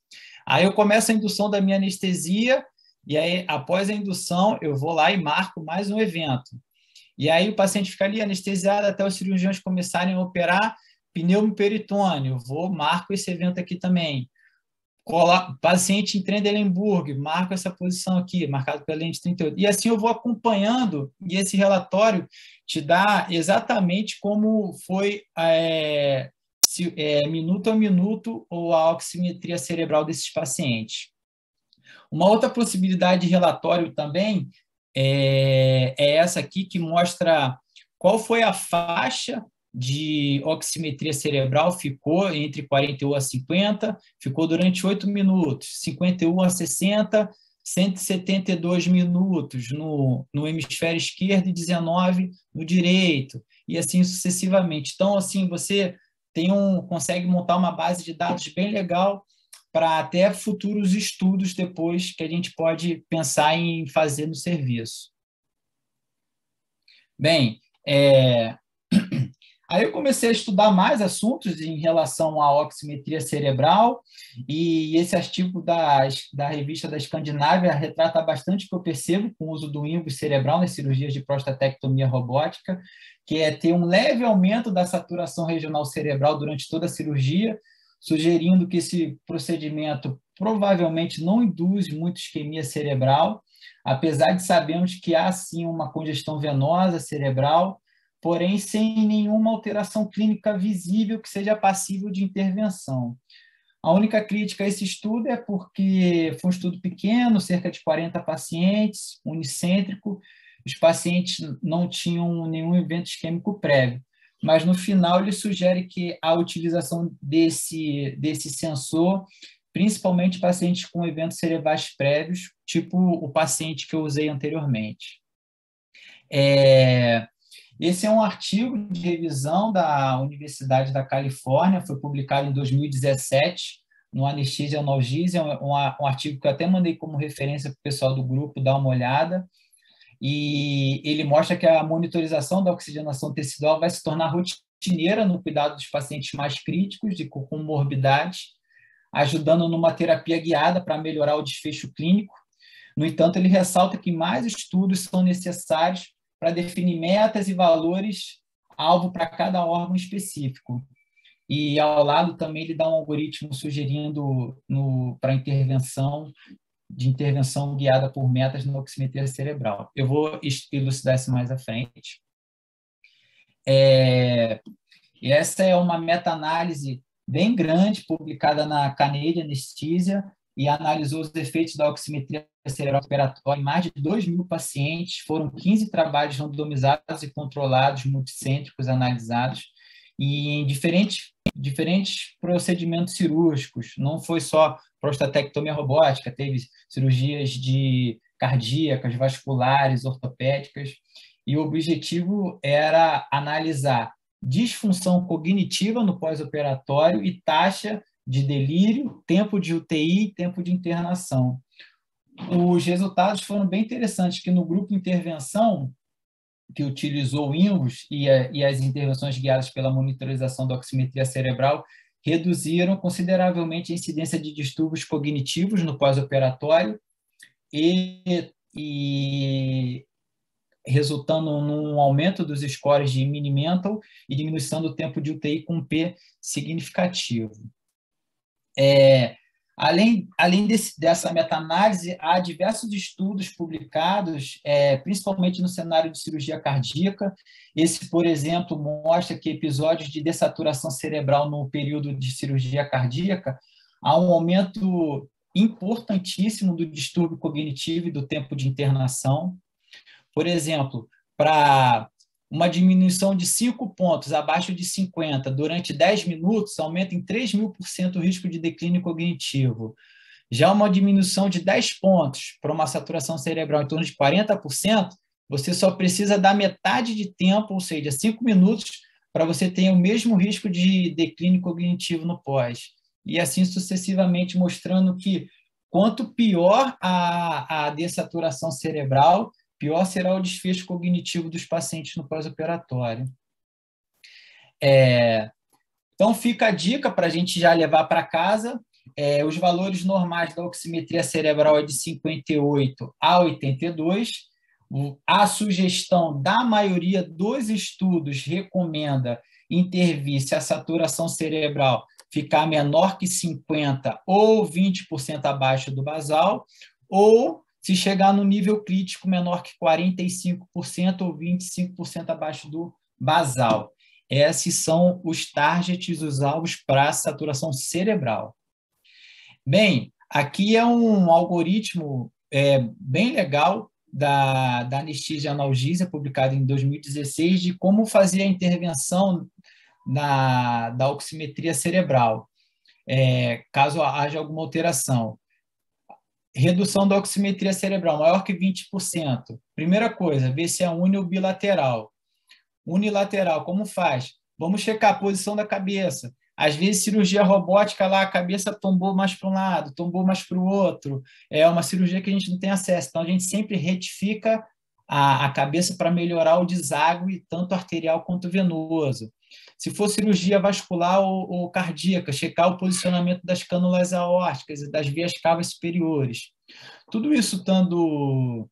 Aí eu começo a indução da minha anestesia, e aí, após a indução, eu vou lá e marco mais um evento. E aí o paciente fica ali anestesiado até os cirurgiões começarem a operar pneumo peritônio. Marco esse evento aqui também. Paciente em Trendelenburg, marco essa posição aqui, marcado pela lente 38. E assim eu vou acompanhando, e esse relatório te dá exatamente como foi minuto a minuto ou a oximetria cerebral desses pacientes. Uma outra possibilidade de relatório também é essa aqui, que mostra qual foi a faixa de oximetria cerebral, ficou entre 41 a 50, ficou durante 8 minutos, 51 a 60, 172 minutos no hemisfério esquerdo e 19 no direito, e assim sucessivamente. Então, assim, você consegue montar uma base de dados bem legal para até futuros estudos depois que a gente pode pensar em fazer no serviço. Bem, aí eu comecei a estudar mais assuntos em relação à oximetria cerebral, e esse artigo da revista da Escandinávia retrata bastante o que eu percebo com o uso do Invus cerebral nas cirurgias de prostatectomia robótica, que é ter um leve aumento da saturação regional cerebral durante toda a cirurgia, sugerindo que esse procedimento provavelmente não induz muito isquemia cerebral, apesar de sabermos que há, sim, uma congestão venosa cerebral, porém sem nenhuma alteração clínica visível que seja passível de intervenção. A única crítica a esse estudo é porque foi um estudo pequeno, cerca de 40 pacientes, unicêntrico, os pacientes não tinham nenhum evento isquêmico prévio, mas no final ele sugere que a utilização desse sensor, principalmente pacientes com eventos cerebrais prévios, tipo o paciente que eu usei anteriormente. Esse é um artigo de revisão da Universidade da Califórnia, foi publicado em 2017, no Anesthesia e Analgesia, um artigo que eu até mandei como referência para o pessoal do grupo dar uma olhada, e ele mostra que a monitorização da oxigenação tecidual vai se tornar rotineira no cuidado dos pacientes mais críticos, de comorbidade, ajudando numa terapia guiada para melhorar o desfecho clínico. No entanto, ele ressalta que mais estudos são necessários para definir metas e valores alvo para cada órgão específico. E, ao lado, também ele dá um algoritmo sugerindo para intervenção guiada por metas na oximetria cerebral. Eu vou elucidar isso mais à frente. E essa é uma meta-análise bem grande, publicada na Canadian Anesthesia, e analisou os efeitos da oximetria cerebral operatória em mais de 2.000 pacientes. Foram 15 trabalhos randomizados e controlados, multicêntricos, analisados, em diferentes procedimentos cirúrgicos. Não foi só prostatectomia robótica, teve cirurgias cardíacas, vasculares, ortopédicas, e o objetivo era analisar disfunção cognitiva no pós-operatório e taxa de delírio, tempo de UTI, tempo de internação. Os resultados foram bem interessantes, que no grupo intervenção, que utilizou o INVOS e as intervenções guiadas pela monitorização da oximetria cerebral, reduziram consideravelmente a incidência de distúrbios cognitivos no pós-operatório e resultando num aumento dos scores de Mini-Mental e diminuição do tempo de UTI com P significativo. Além dessa meta-análise, há diversos estudos publicados, principalmente no cenário de cirurgia cardíaca. Esse, por exemplo, mostra que episódios de dessaturação cerebral no período de cirurgia cardíaca há um aumento importantíssimo do distúrbio cognitivo e do tempo de internação. Por exemplo, para uma diminuição de 5 pontos abaixo de 50 durante 10 minutos aumenta em 3.000% o risco de declínio cognitivo. Já uma diminuição de 10 pontos para uma saturação cerebral em torno de 40%, você só precisa da metade de tempo, ou seja, 5 minutos, para você ter o mesmo risco de declínio cognitivo no pós. E assim sucessivamente, mostrando que quanto pior a dessaturação cerebral, pior será o desfecho cognitivo dos pacientes no pós-operatório. Então, fica a dica para a gente já levar para casa. Os valores normais da oximetria cerebral é de 58 a 82. A sugestão da maioria dos estudos recomenda intervir se a saturação cerebral ficar menor que 50 ou 20% abaixo do basal, ou se chegar no nível crítico menor que 45% ou 25% abaixo do basal. Esses são os targets, os alvos para saturação cerebral. Bem, aqui é um algoritmo bem legal da anestesia analgésia, publicado em 2016, de como fazer a intervenção da oximetria cerebral, caso haja alguma alteração. Redução da oximetria cerebral maior que 20%. Primeira coisa, ver se é uni ou bilateral. Unilateral, como faz? Vamos checar a posição da cabeça. Às vezes, cirurgia robótica, lá a cabeça tombou mais para um lado, tombou mais para o outro. É uma cirurgia que a gente não tem acesso. Então, a gente sempre retifica a cabeça para melhorar o deságue, tanto arterial quanto venoso. Se for cirurgia vascular ou cardíaca, checar o posicionamento das cânulas aórticas e das veias cavas superiores. Tudo isso estando,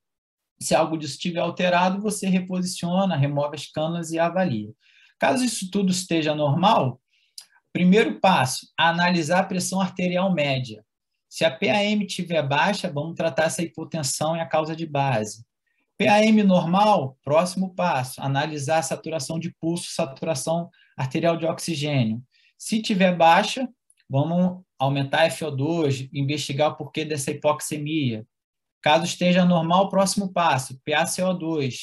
se algo disso estiver alterado, você reposiciona, remove as cânulas e avalia. Caso isso tudo esteja normal, primeiro passo, analisar a pressão arterial média. Se a PAM estiver baixa, vamos tratar essa hipotensão e a causa de base. PAM normal, próximo passo, analisar a saturação de pulso, saturação arterial de oxigênio. Se tiver baixa, vamos aumentar a FO2, investigar o porquê dessa hipoxemia. Caso esteja normal, próximo passo, PaCO2.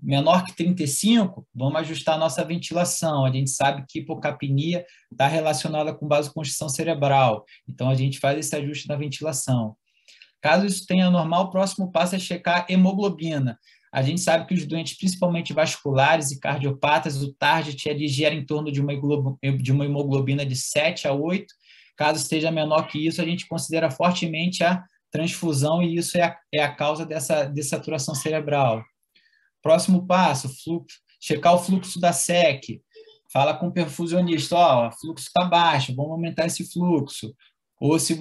Menor que 35, vamos ajustar a nossa ventilação. A gente sabe que hipocapnia está relacionada com vasoconstrição cerebral, então a gente faz esse ajuste na ventilação. Caso isso tenha normal, o próximo passo é checar hemoglobina. A gente sabe que os doentes, principalmente vasculares e cardiopatas, o target é de gira em torno de uma hemoglobina de 7 a 8. Caso esteja menor que isso, a gente considera fortemente a transfusão e isso é a causa dessa dessaturação cerebral. Próximo passo, checar o fluxo da SEC. Fala com o perfusionista, o fluxo está baixo, vamos aumentar esse fluxo. Ou se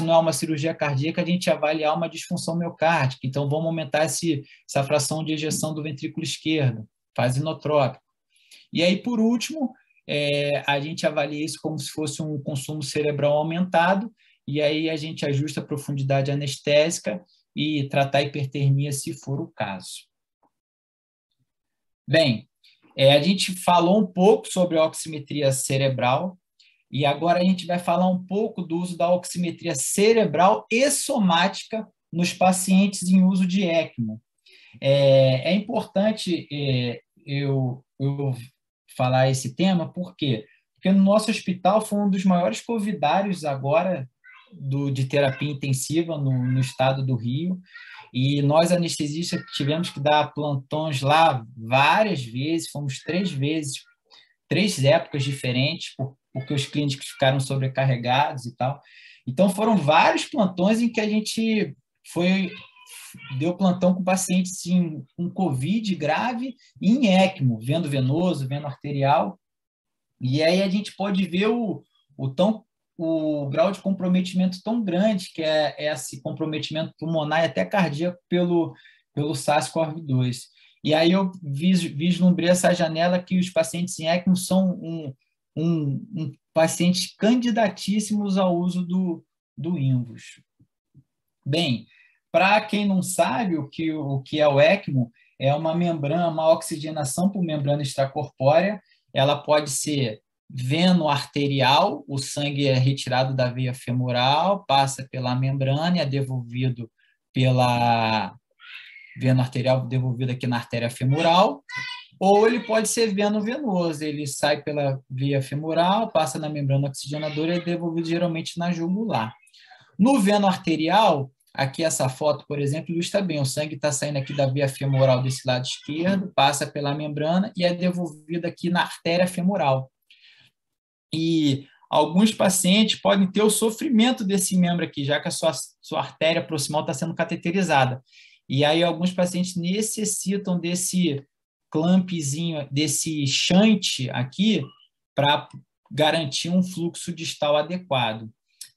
não é uma cirurgia cardíaca, a gente avaliar uma disfunção miocárdica. Então, vamos aumentar essa fração de ejeção do ventrículo esquerdo, fase inotrópico. E aí, por último, a gente avalia isso como se fosse um consumo cerebral aumentado, e aí a gente ajusta a profundidade anestésica e tratar a hipertermia se for o caso. Bem, a gente falou um pouco sobre a oximetria cerebral, e agora a gente vai falar um pouco do uso da oximetria cerebral e somática nos pacientes em uso de ECMO. É importante eu falar esse tema, por quê? Porque no nosso hospital foi um dos maiores covidários agora de terapia intensiva no estado do Rio, e nós, anestesistas, tivemos que dar plantões lá várias vezes, fomos 3 vezes, 3 épocas diferentes, porque os clínicos ficaram sobrecarregados e tal. Então, foram vários plantões em que a gente deu plantão com pacientes com COVID grave e em ECMO, vendo venoso, vendo arterial. E aí a gente pode ver o grau de comprometimento tão grande que é esse comprometimento pulmonar e até cardíaco pelo SARS-CoV-2. E aí eu vislumbrei essa janela que os pacientes em ECMO são pacientes candidatíssimos ao uso do Invus. Bem, para quem não sabe o que é o ECMO, é uma membrana, uma oxigenação por membrana extracorpórea. Ela pode ser veno-arterial, o sangue é retirado da veia femoral, passa pela membrana e é devolvido pela veno-arterial, devolvido aqui na artéria femoral, ou ele pode ser veno-venoso, ele sai pela veia femoral, passa na membrana oxigenadora e é devolvido geralmente na jugular. No veno-arterial, aqui essa foto, por exemplo, ilustra bem, o sangue está saindo aqui da veia femoral desse lado esquerdo, passa pela membrana e é devolvido aqui na artéria femoral. E alguns pacientes podem ter o sofrimento desse membro aqui, já que a sua artéria proximal está sendo cateterizada. E aí alguns pacientes necessitam desse clampzinho, desse shunt aqui, para garantir um fluxo distal adequado.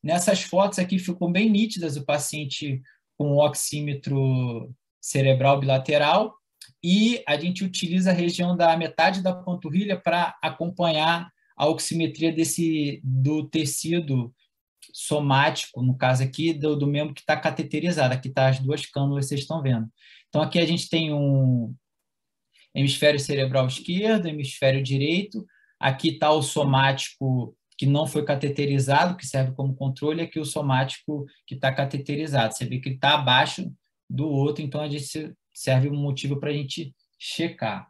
Nessas fotos aqui ficam bem nítidas o paciente com oxímetro cerebral bilateral, e a gente utiliza a região da metade da panturrilha para acompanhar a oximetria do tecido somático, no caso aqui, do membro que está cateterizado. Aqui está as 2 cânulas, vocês estão vendo. Então, aqui a gente tem um hemisfério cerebral esquerdo, hemisfério direito. Aqui está o somático que não foi cateterizado, que serve como controle, e aqui o somático que está cateterizado. Você vê que ele está abaixo do outro, então a gente serve um motivo para a gente checar.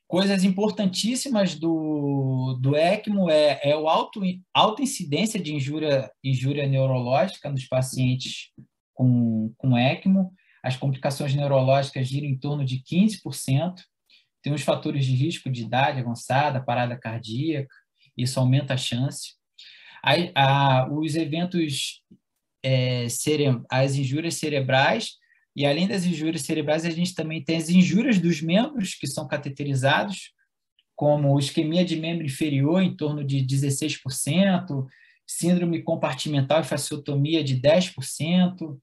Coisas importantíssimas do ECMO é o alta incidência de injúria neurológica nos pacientes com ECMO. As complicações neurológicas giram em torno de 15%. Tem os fatores de risco de idade avançada, parada cardíaca, isso aumenta a chance. Os eventos, as injúrias cerebrais, e além das injúrias cerebrais, a gente também tem as injúrias dos membros que são cateterizados, como isquemia de membro inferior, em torno de 16%, síndrome compartimental e fasciotomia de 10%,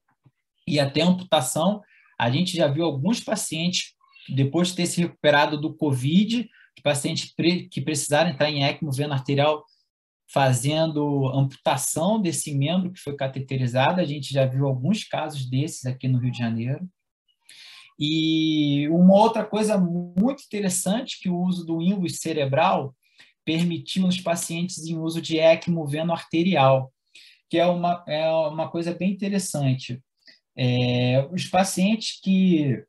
e até amputação. A gente já viu alguns pacientes, depois de ter se recuperado do COVID, pacientes que precisaram entrar em ECMO veno arterial, fazendo amputação desse membro que foi cateterizado. A gente já viu alguns casos desses aqui no Rio de Janeiro. E uma outra coisa muito interessante que o uso do Invus cerebral permitiu nos pacientes em uso de ECMO veno arterial, que é uma coisa bem interessante. Os pacientes que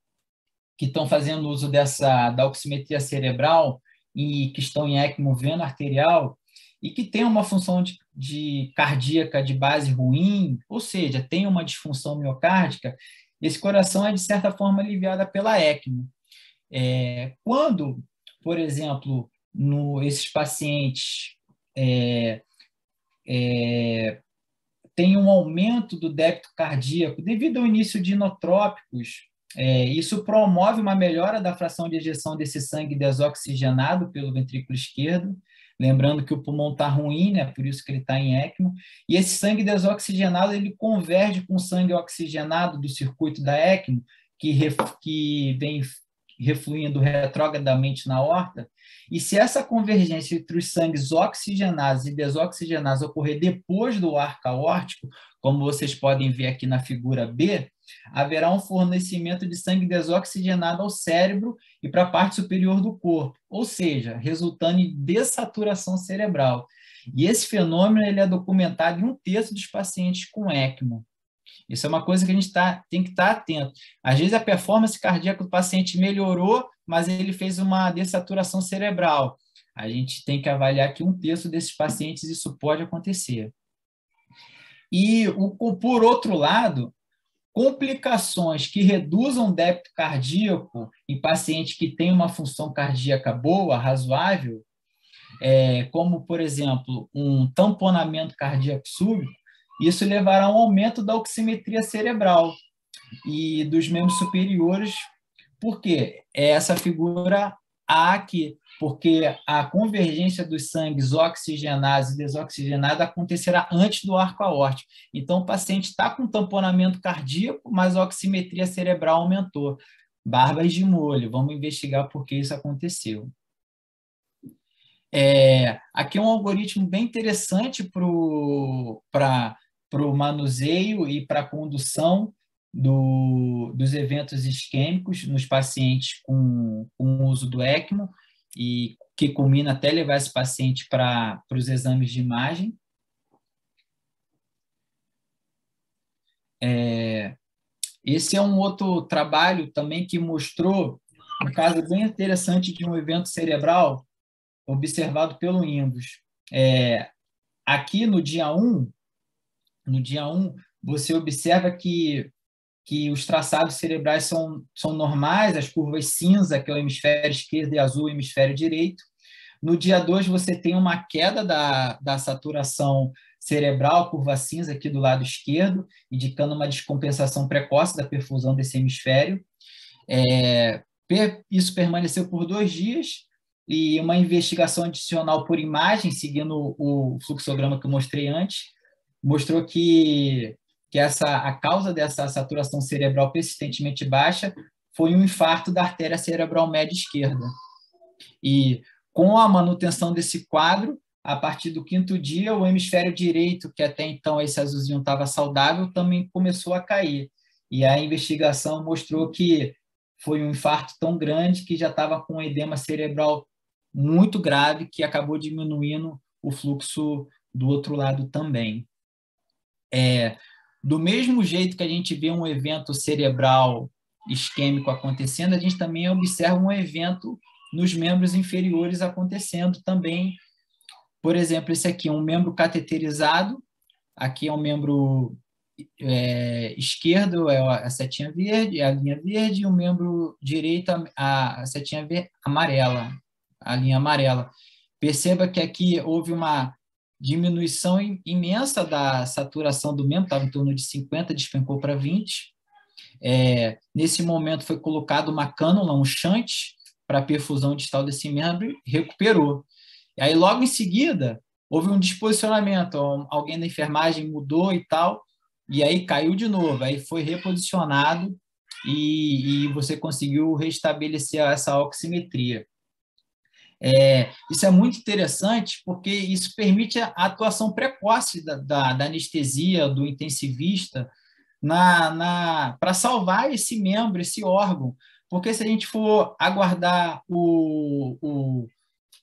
estão fazendo uso da oximetria cerebral e que estão em ECMO veno arterial, e que tem uma função de cardíaca de base ruim, ou seja, tem uma disfunção miocárdica, esse coração é, de certa forma, aliviado pela ECMO. Quando, por exemplo, esses pacientes têm um aumento do débito cardíaco devido ao início de inotrópicos, isso promove uma melhora da fração de ejeção desse sangue desoxigenado pelo ventrículo esquerdo, lembrando que o pulmão está ruim, né? Por isso que ele está em ECMO, e esse sangue desoxigenado ele converge com o sangue oxigenado do circuito da ECMO, que vem refluindo retrogradamente na aorta, e se essa convergência entre os sangues oxigenados e desoxigenados ocorrer depois do arco aórtico, como vocês podem ver aqui na figura B, haverá um fornecimento de sangue desoxigenado ao cérebro e para a parte superior do corpo, ou seja, resultando em dessaturação cerebral. E esse fenômeno ele é documentado em 1/3 dos pacientes com ECMO. Isso é uma coisa que a gente tem que estar atento. Às vezes a performance cardíaca do paciente melhorou, mas ele fez uma dessaturação cerebral. A gente tem que avaliar que 1/3 desses pacientes isso pode acontecer. E, por outro lado, complicações que reduzam o débito cardíaco em pacientes que têm uma função cardíaca boa, razoável, como, por exemplo, um tamponamento cardíaco súbito, isso levará a um aumento da oximetria cerebral e dos membros superiores. Por quê? É essa figura A aqui, porque a convergência dos sangues oxigenados e desoxigenados acontecerá antes do arco aórtico. Então, o paciente está com tamponamento cardíaco, mas a oximetria cerebral aumentou. Barbas de molho, vamos investigar por que isso aconteceu. Aqui é um algoritmo bem interessante para o manuseio e para a condução dos eventos isquêmicos nos pacientes com o uso do ECMO, e que culmina até levar esse paciente para os exames de imagem. Esse é um outro trabalho também que mostrou um caso bem interessante de um evento cerebral observado pelo INVOS. Aqui no dia 1, você observa que os traçados cerebrais são normais, as curvas cinza, que é o hemisfério esquerdo, e azul, o hemisfério direito. No dia 2, você tem uma queda da saturação cerebral, curva cinza aqui do lado esquerdo, indicando uma descompensação precoce da perfusão desse hemisfério. Isso permaneceu por 2 dias, e uma investigação adicional por imagem, seguindo o fluxograma que eu mostrei antes, mostrou que a causa dessa saturação cerebral persistentemente baixa foi um infarto da artéria cerebral média esquerda. E com a manutenção desse quadro, a partir do 5º dia, o hemisfério direito, que até então esse azulzinho estava saudável, também começou a cair. E a investigação mostrou que foi um infarto tão grande que já estava com um edema cerebral muito grave, que acabou diminuindo o fluxo do outro lado também. Do mesmo jeito que a gente vê um evento cerebral isquêmico acontecendo, a gente também observa um evento nos membros inferiores acontecendo também. Por exemplo, esse aqui é um membro cateterizado, aqui é um membro esquerdo, é a setinha verde, a linha verde, e o membro direito, a setinha amarela, a linha amarela. Perceba que aqui houve uma diminuição imensa da saturação do membro, estava em torno de 50, despencou para 20. Nesse momento foi colocado uma cânula, um shunt, para a perfusão distal desse membro, e recuperou. E aí, logo em seguida, houve um desposicionamento, alguém da enfermagem mudou e tal, e aí caiu de novo, aí foi reposicionado e você conseguiu restabelecer essa oximetria. Isso é muito interessante, porque isso permite a atuação precoce da anestesia, do intensivista, para salvar esse membro, esse órgão. Porque se a gente for aguardar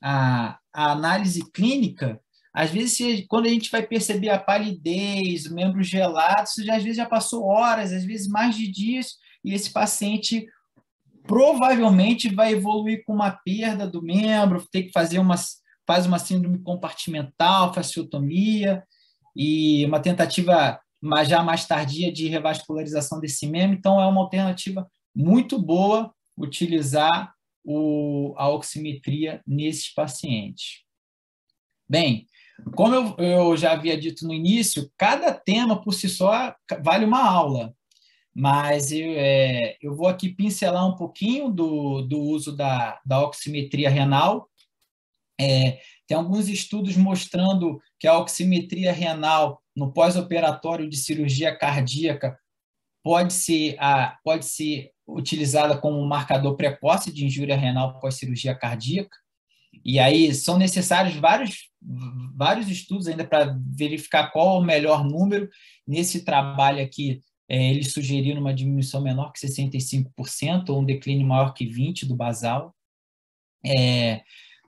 a análise clínica, às vezes, quando a gente vai perceber a palidez, o membro gelado, isso às vezes já passou horas, às vezes mais de dias, e esse paciente provavelmente vai evoluir com uma perda do membro, ter que faz uma síndrome compartimental, fasciotomia, e uma tentativa já mais tardia de revascularização desse membro. Então, é uma alternativa muito boa utilizar a oximetria nesses pacientes. Bem, como eu já havia dito no início, cada tema por si só vale uma aula, mas eu vou aqui pincelar um pouquinho do uso da oximetria renal. Tem alguns estudos mostrando que a oximetria renal no pós-operatório de cirurgia cardíaca pode ser utilizada como um marcador precoce de injúria renal pós-cirurgia cardíaca. E aí são necessários vários estudos ainda para verificar qual é o melhor número. Nesse trabalho aqui, eles sugeriram uma diminuição menor que 65%, ou um declínio maior que 20% do basal.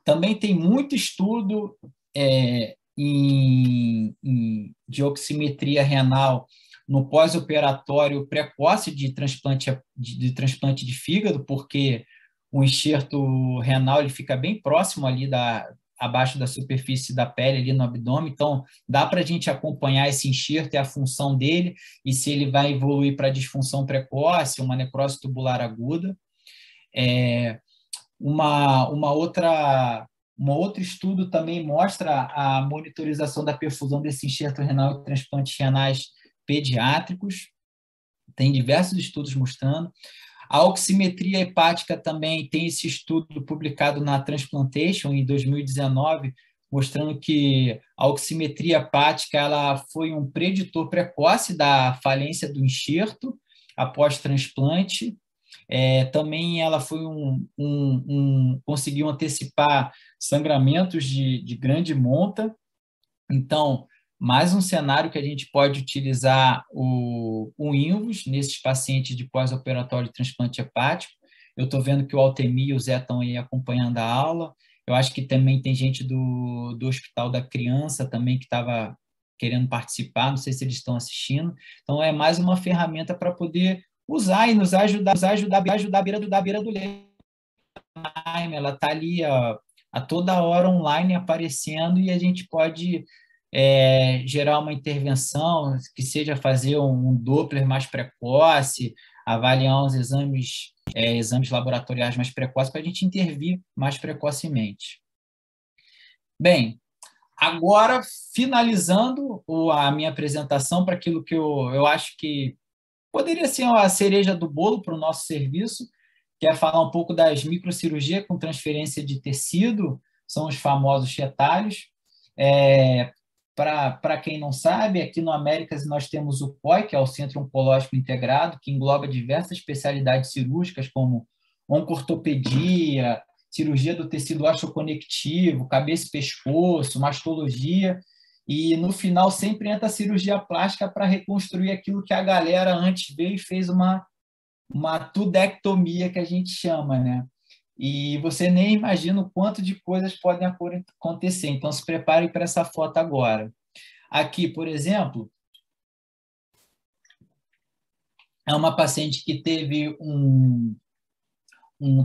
Também tem muito estudo de oximetria renal no pós-operatório precoce de transplante de fígado, porque o enxerto renal ele fica bem próximo ali abaixo da superfície da pele, ali no abdômen, então dá para a gente acompanhar esse enxerto e a função dele, e se ele vai evoluir para disfunção precoce, uma necrose tubular aguda. Um outro estudo também mostra a monitorização da perfusão desse enxerto renal e transplantes renais pediátricos. Tem diversos estudos mostrando. A oximetria hepática também tem esse estudo publicado na Transplantation em 2019, mostrando que a oximetria hepática ela foi um preditor precoce da falência do enxerto após transplante. Também ela foi conseguiu antecipar sangramentos de grande monta. Então, mais um cenário que a gente pode utilizar o INVOS nesses pacientes de pós-operatório de transplante hepático. Eu estou vendo que o Altemir e o Zé estão aí acompanhando a aula. Eu acho que também tem gente do Hospital da Criança também que estava querendo participar, não sei se eles estão assistindo. Então, é mais uma ferramenta para poder usar e nos ajudar a beira do leito. Ela está ali a toda hora online aparecendo e a gente pode gerar uma intervenção, que seja fazer um Doppler mais precoce, avaliar uns exames laboratoriais mais precoces para a gente intervir mais precocemente. Bem, agora, finalizando a minha apresentação para aquilo que eu acho que poderia ser a cereja do bolo para o nosso serviço, que é falar um pouco das microcirurgias com transferência de tecido, são os famosos retalhos. Para quem não sabe, aqui no Américas nós temos o COI, que é o Centro Oncológico Integrado, que engloba diversas especialidades cirúrgicas, como oncortopedia, cirurgia do tecido osteoconectivo, cabeça e pescoço, mastologia, e no final sempre entra a cirurgia plástica para reconstruir aquilo que a galera antes veio e fez uma tudectomia, que a gente chama, né? E você nem imagina o quanto de coisas podem acontecer. Então, se prepare para essa foto agora. Aqui, por exemplo, é uma paciente que teve um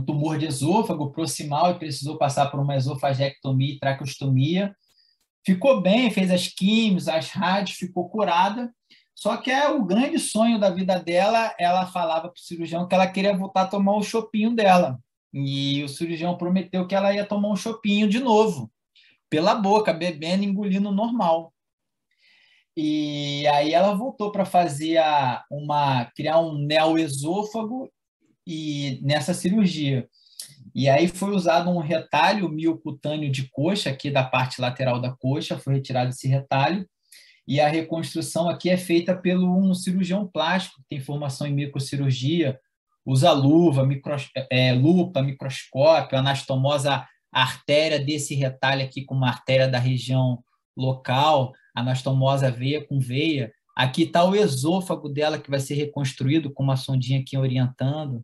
tumor de esôfago proximal e precisou passar por uma esofagectomia e traqueostomia. Ficou bem, fez as químios, as rádios, ficou curada. Só que o grande sonho da vida dela, ela falava para o cirurgião que ela queria voltar a tomar o chopinho dela. E o cirurgião prometeu que ela ia tomar um chopinho de novo, pela boca, bebendo, engolindo normal. E aí ela voltou para fazer criar um neoesôfago e nessa cirurgia. E aí foi usado um retalho miocutâneo de coxa, aqui da parte lateral da coxa, foi retirado esse retalho, e a reconstrução aqui é feita pelo um cirurgião plástico, que tem formação em microcirurgia, usa lupa, microscópio, anastomosa a artéria desse retalho aqui com uma artéria da região local, anastomosa veia com veia. Aqui está o esôfago dela, que vai ser reconstruído com uma sondinha aqui orientando.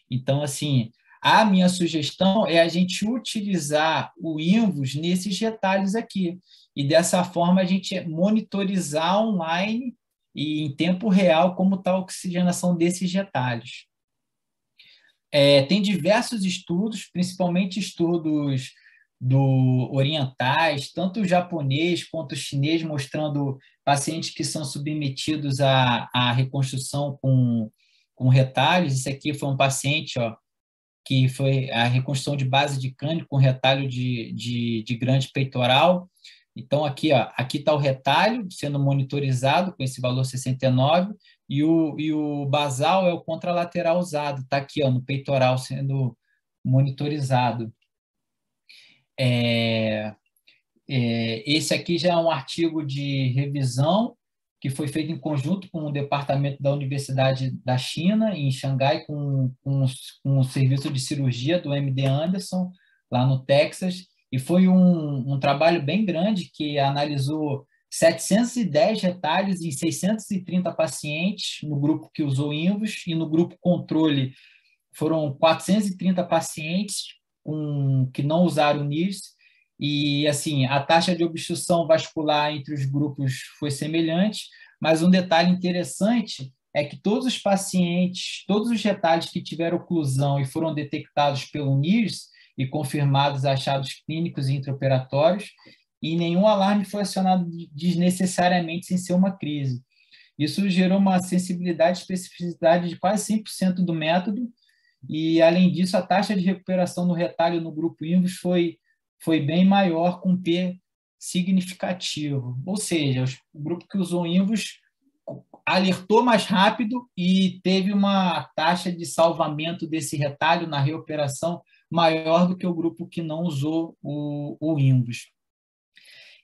Então, assim, a minha sugestão é a gente utilizar o INVOS nesses retalhos aqui. E dessa forma a gente monitorizar online e em tempo real como está a oxigenação desses retalhos. Tem diversos estudos, principalmente estudos orientais, tanto o japonês quanto o chinês, mostrando pacientes que são submetidos à reconstrução com retalhos. Isso aqui foi um paciente que foi a reconstrução de base de crânio com retalho de grande peitoral. Então, aqui está o retalho sendo monitorizado com esse valor 69, e o basal é o contralateral usado, está aqui no peitoral sendo monitorizado. Esse aqui já é um artigo de revisão que foi feito em conjunto com o departamento da Universidade da China, em Xangai, com o serviço de cirurgia do MD Anderson, lá no Texas, e foi um trabalho bem grande que analisou 710 retalhos em 630 pacientes, no grupo que usou INVOS, e no grupo controle foram 430 pacientes que não usaram NIRS, e assim, a taxa de obstrução vascular entre os grupos foi semelhante, mas um detalhe interessante é que todos os pacientes, todos os retalhos que tiveram oclusão e foram detectados pelo NIRS e confirmados achados clínicos e intraoperatórios, e nenhum alarme foi acionado desnecessariamente sem ser uma crise. Isso gerou uma sensibilidade e especificidade de quase 100% do método, e, além disso, a taxa de recuperação no retalho no grupo INVUS foi bem maior, com P significativo. Ou seja, o grupo que usou INVUS alertou mais rápido e teve uma taxa de salvamento desse retalho na reoperação maior do que o grupo que não usou o INVUS.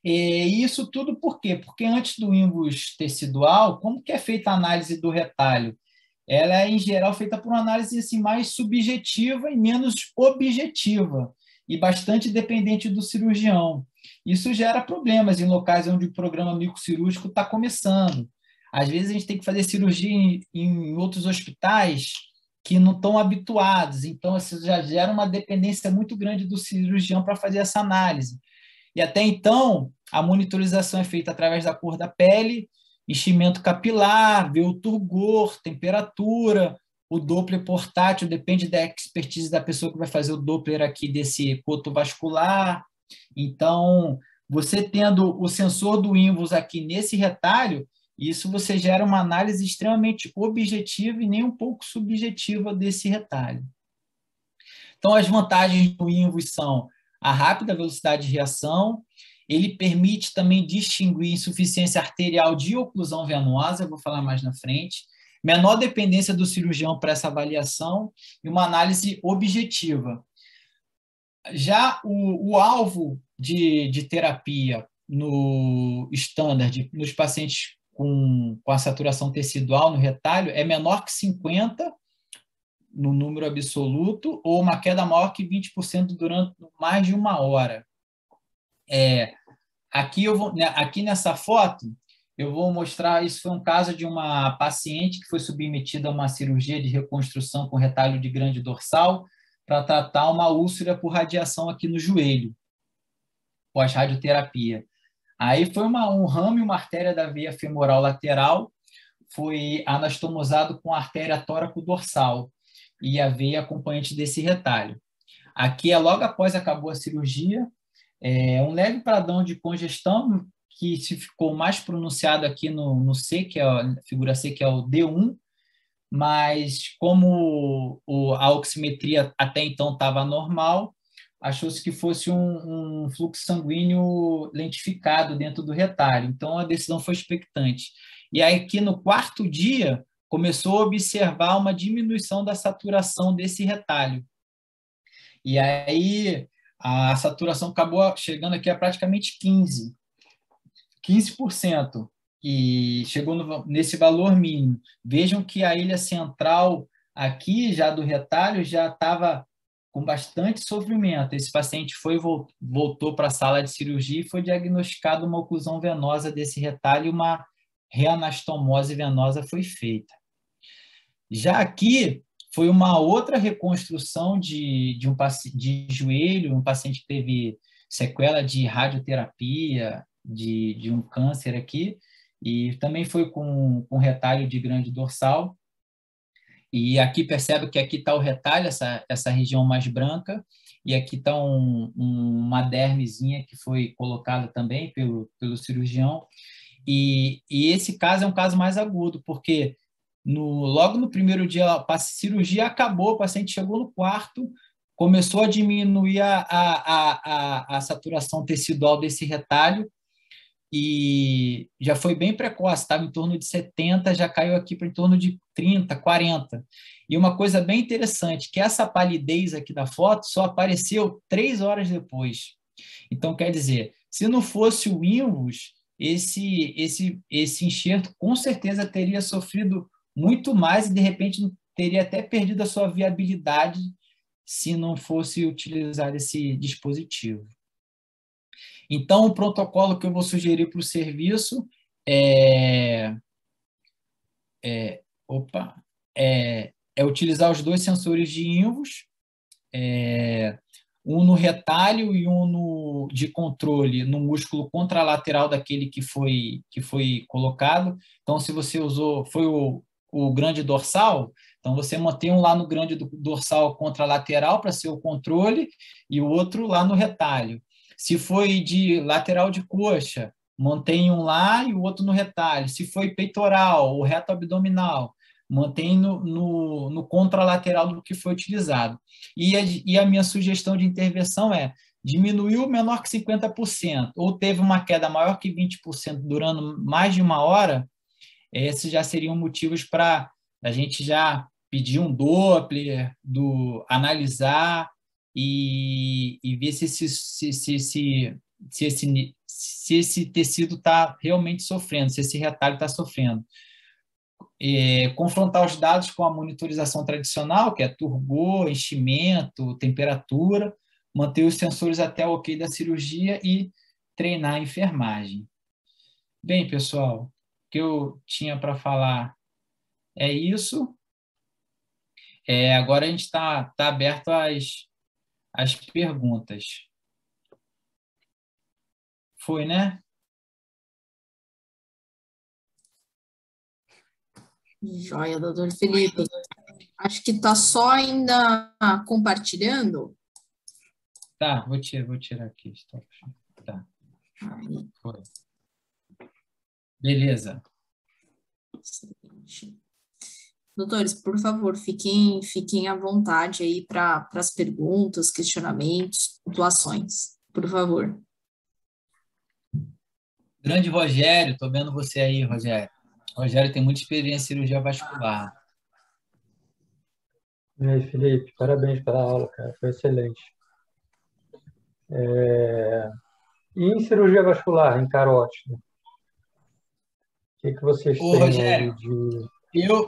E isso tudo por quê? Porque antes do INVUS tecidual, como que é feita a análise do retalho? Ela é, em geral, feita por uma análise assim, mais subjetiva e menos objetiva, e bastante dependente do cirurgião. Isso gera problemas em locais onde o programa microcirúrgico está começando. Às vezes, a gente tem que fazer cirurgia em outros hospitais que não estão habituados, então isso já gera uma dependência muito grande do cirurgião para fazer essa análise. E até então, a monitorização é feita através da cor da pele, enchimento capilar, ver o turgor, temperatura, o Doppler portátil, depende da expertise da pessoa que vai fazer o Doppler aqui desse coto vascular. Então, você tendo o sensor do INVUS aqui nesse retalho, isso você gera uma análise extremamente objetiva e nem um pouco subjetiva desse retalho. Então, as vantagens do INVUS são a rápida velocidade de reação, ele permite também distinguir insuficiência arterial de oclusão venosa, eu vou falar mais na frente, menor dependência do cirurgião para essa avaliação e uma análise objetiva. Já o alvo de terapia no standard, nos pacientes com a saturação tecidual no retalho, é menor que 50% no número absoluto, ou uma queda maior que 20% durante mais de 1 hora. Aqui nessa foto, eu vou mostrar, isso foi um caso de uma paciente que foi submetida a uma cirurgia de reconstrução com retalho de grande dorsal para tratar uma úlcera por radiação aqui no joelho, pós-radioterapia. Aí foi um ramo e uma artéria da veia femoral lateral, foi anastomosado com a artéria tóraco-dorsal e a veia acompanhante desse retalho. Aqui é logo após acabou a cirurgia, um leve padrão de congestão que se ficou mais pronunciado aqui no C, que é a figura C, que é o D1, mas como a oximetria até então estava normal, achou-se que fosse um fluxo sanguíneo lentificado dentro do retalho. Então, a decisão foi expectante. E aí, aqui no 4º dia, começou a observar uma diminuição da saturação desse retalho. E aí, a saturação acabou chegando aqui a praticamente 15%, e chegou nesse valor mínimo. Vejam que a ilha central aqui, já do retalho, já estava com bastante sofrimento. Esse paciente voltou para a sala de cirurgia e foi diagnosticado uma oclusão venosa desse retalho e uma reanastomose venosa foi feita. Já aqui, foi uma outra reconstrução de joelho, um paciente que teve sequela de radioterapia, de um câncer aqui, e também foi com retalho de grande dorsal. E aqui percebe que aqui está o retalho, essa região mais branca, e aqui está uma dermezinha que foi colocada também pelo cirurgião. E esse caso é um caso mais agudo, porque logo no primeiro dia a cirurgia acabou, o paciente chegou no quarto, começou a diminuir a saturação tecidual desse retalho, e já foi bem precoce, estava em torno de 70, já caiu aqui para em torno de 30, 40. E uma coisa bem interessante, que essa palidez aqui da foto só apareceu 3 horas depois. Então, quer dizer, se não fosse o INVUS, esse enxerto com certeza teria sofrido muito mais e, de repente, teria até perdido a sua viabilidade se não fosse utilizar esse dispositivo. Então, o protocolo que eu vou sugerir para o serviço é utilizar os 2 sensores de INVUS, um no retalho e um de controle no músculo contralateral daquele que foi colocado. Então, se você usou, foi o grande dorsal, então você mantém um lá no grande dorsal contralateral para ser o controle e o outro lá no retalho. Se foi de lateral de coxa, mantém um lá e o outro no retalho. Se foi peitoral ou reto abdominal, mantém no contralateral do que foi utilizado. E a minha sugestão de intervenção é diminuiu menor que 50%, ou teve uma queda maior que 20% durando mais de uma hora, esses já seriam motivos para a gente já pedir um Doppler, analisar e ver se esse tecido está realmente sofrendo, se esse retalho está sofrendo. Confrontar os dados com a monitorização tradicional, que é turgor, enchimento, temperatura, manter os sensores até o ok da cirurgia e treinar a enfermagem. Bem, pessoal, o que eu tinha para falar é isso. Agora a gente está aberto às perguntas. Foi, né? Joia, doutor Felipe. Acho que está só ainda compartilhando. Tá, vou tirar aqui. Tá. Foi. Beleza. Excelente. Doutores, por favor, fiquem à vontade aí para as perguntas, questionamentos, pontuações, por favor. Grande Rogério, estou vendo você aí, Rogério. Rogério tem muita experiência em cirurgia vascular. E aí, Felipe, parabéns pela aula, cara, foi excelente. E em cirurgia vascular, em carótida, o que vocês têm Rogério, aí de...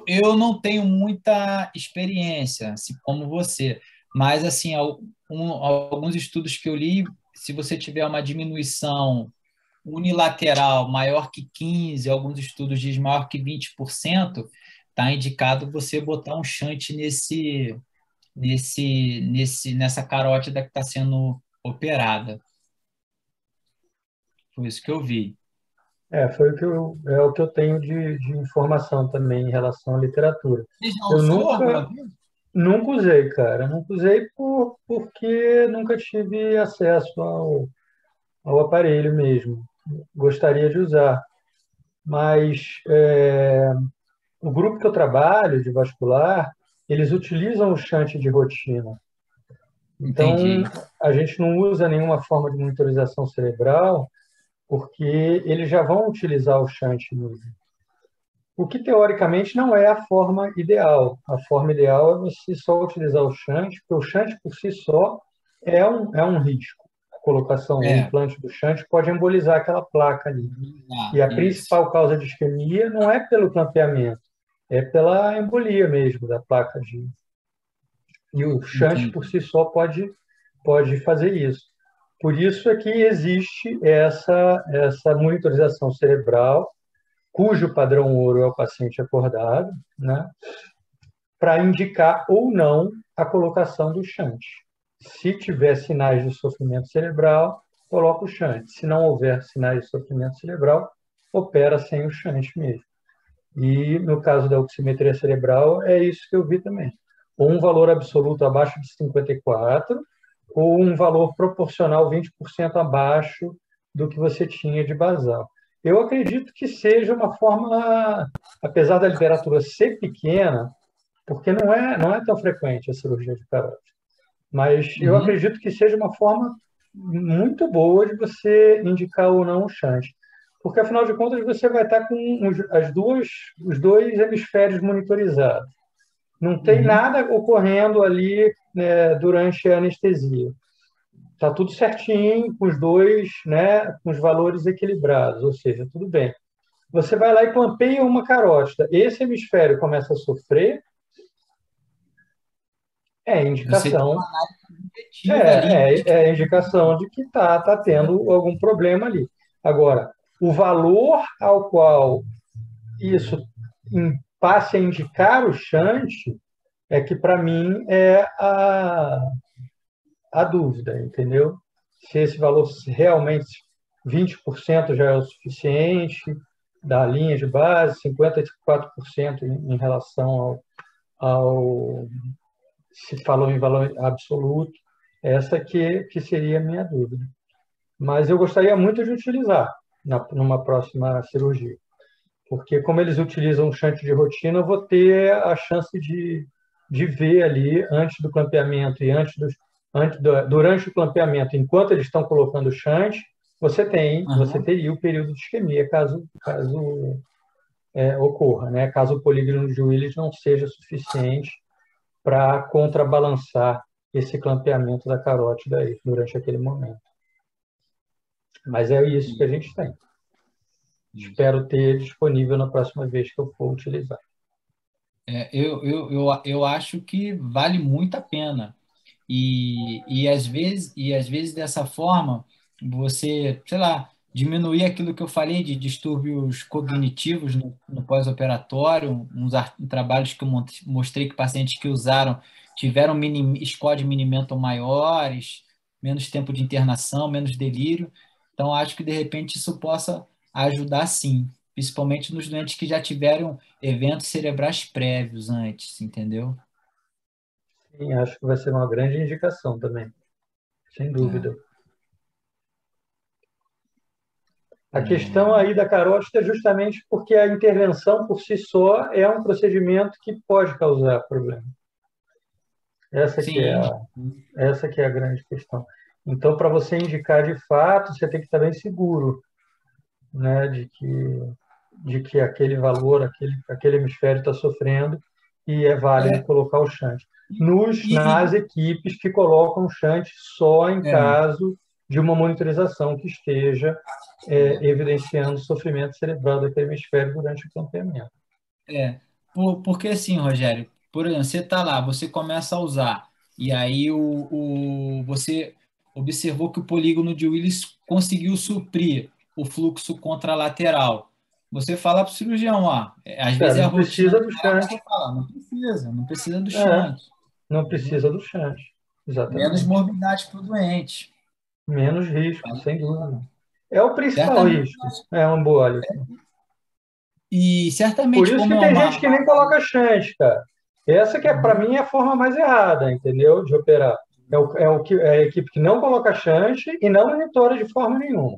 Eu não tenho muita experiência, assim, como você, mas assim, alguns estudos que eu li, se você tiver uma diminuição unilateral maior que 15%, alguns estudos dizem maior que 20%, está indicado você botar um shunt nessa carótida que está sendo operada. Foi isso que eu vi. É o que eu tenho de informação também em relação à literatura. Você já Eu usou alguma vez? nunca usei, cara. Nunca usei porque nunca tive acesso ao aparelho mesmo. Gostaria de usar. Mas o grupo que eu trabalho, de vascular, eles utilizam o shunt de rotina. Então, Entendi. a gente não usa nenhuma forma de monitorização cerebral porque eles já vão utilizar o shunt mesmo. O que, teoricamente, não é a forma ideal. A forma ideal é você só utilizar o shunt, porque o shunt, por si só, é um risco. A colocação, o implante do shunt pode embolizar aquela placa ali. E a principal causa de isquemia não é pelo clampeamento, é pela embolia mesmo da placa. E o shunt, por si só, pode fazer isso. Por isso é que existe essa monitorização cerebral, cujo padrão ouro é o paciente acordado, né, para indicar ou não a colocação do shunt. Se tiver sinais de sofrimento cerebral, coloca o shunt. Se não houver sinais de sofrimento cerebral, opera sem o shunt mesmo. E no caso da oximetria cerebral, é isso que eu vi também. Ou um valor absoluto abaixo de 54, ou um valor proporcional 20% abaixo do que você tinha de basal. Eu acredito que seja uma forma, apesar da literatura ser pequena, porque não é tão frequente a cirurgia de carótida, mas eu acredito que seja uma forma muito boa de você indicar ou não o shunt. Porque, afinal de contas, você vai estar com os dois hemisférios monitorizados. Não tem nada ocorrendo ali, né, durante a anestesia. Está tudo certinho, com os dois, né, com os valores equilibrados, ou seja, tudo bem. Você vai lá e clampeia uma carótida. Esse hemisfério começa a sofrer, indicação. É indicação de que está tendo algum problema ali. Agora, o valor ao qual isso passe a indicar o shunt é que, para mim, é a dúvida, entendeu? Se esse valor realmente 20% já é o suficiente, da linha de base, 54% em relação se falou em valor absoluto, essa que seria a minha dúvida. Mas eu gostaria muito de utilizar numa próxima cirurgia, porque como eles utilizam um shunt de rotina, eu vou ter a chance de ver ali antes do clampeamento e durante o clampeamento, enquanto eles estão colocando o shunt, você teria o período de isquemia, caso ocorra, né? Caso o polígono de Willis não seja suficiente para contrabalançar esse clampeamento da carótida aí, durante aquele momento. Mas é isso que a gente tem. Espero ter disponível na próxima vez que eu for utilizar. Eu acho que vale muito a pena. E às vezes dessa forma, você, sei lá, diminuir aquilo que eu falei de distúrbios cognitivos no pós-operatório, trabalhos que eu mostrei que pacientes que usaram tiveram score de Mini-Mental maiores, menos tempo de internação, menos delírio. Então, acho que, de repente, isso possa ajudar, sim, principalmente nos doentes que já tiveram eventos cerebrais prévios antes, entendeu? Sim, acho que vai ser uma grande indicação também, sem dúvida. A questão aí da carótida é justamente porque a intervenção por si só é um procedimento que pode causar problema. Essa que é a grande questão. Então, para você indicar de fato, você tem que estar bem seguro, né, de que aquele valor, aquele hemisfério está sofrendo e é válido colocar o shunt. Nas equipes que colocam o shunt só em caso de uma monitorização que esteja evidenciando sofrimento cerebral daquele hemisfério durante o clampeamento. Porque assim, Rogério, por exemplo, você está lá, você começa a usar, e aí você observou que o polígono de Willis conseguiu suprir o fluxo contralateral. Você fala para o cirurgião, às vezes não a rotina precisa do shunt. Não precisa do shunt. Não precisa do shunt, exatamente. Menos morbidade para o doente. Menos risco, sem dúvida. É o principal risco, é uma embólica. E certamente, por isso que tem gente que nem coloca shunt, cara. Essa que para mim é a forma mais errada, entendeu? De operar. É a equipe que não coloca shunt e não monitora de forma nenhuma.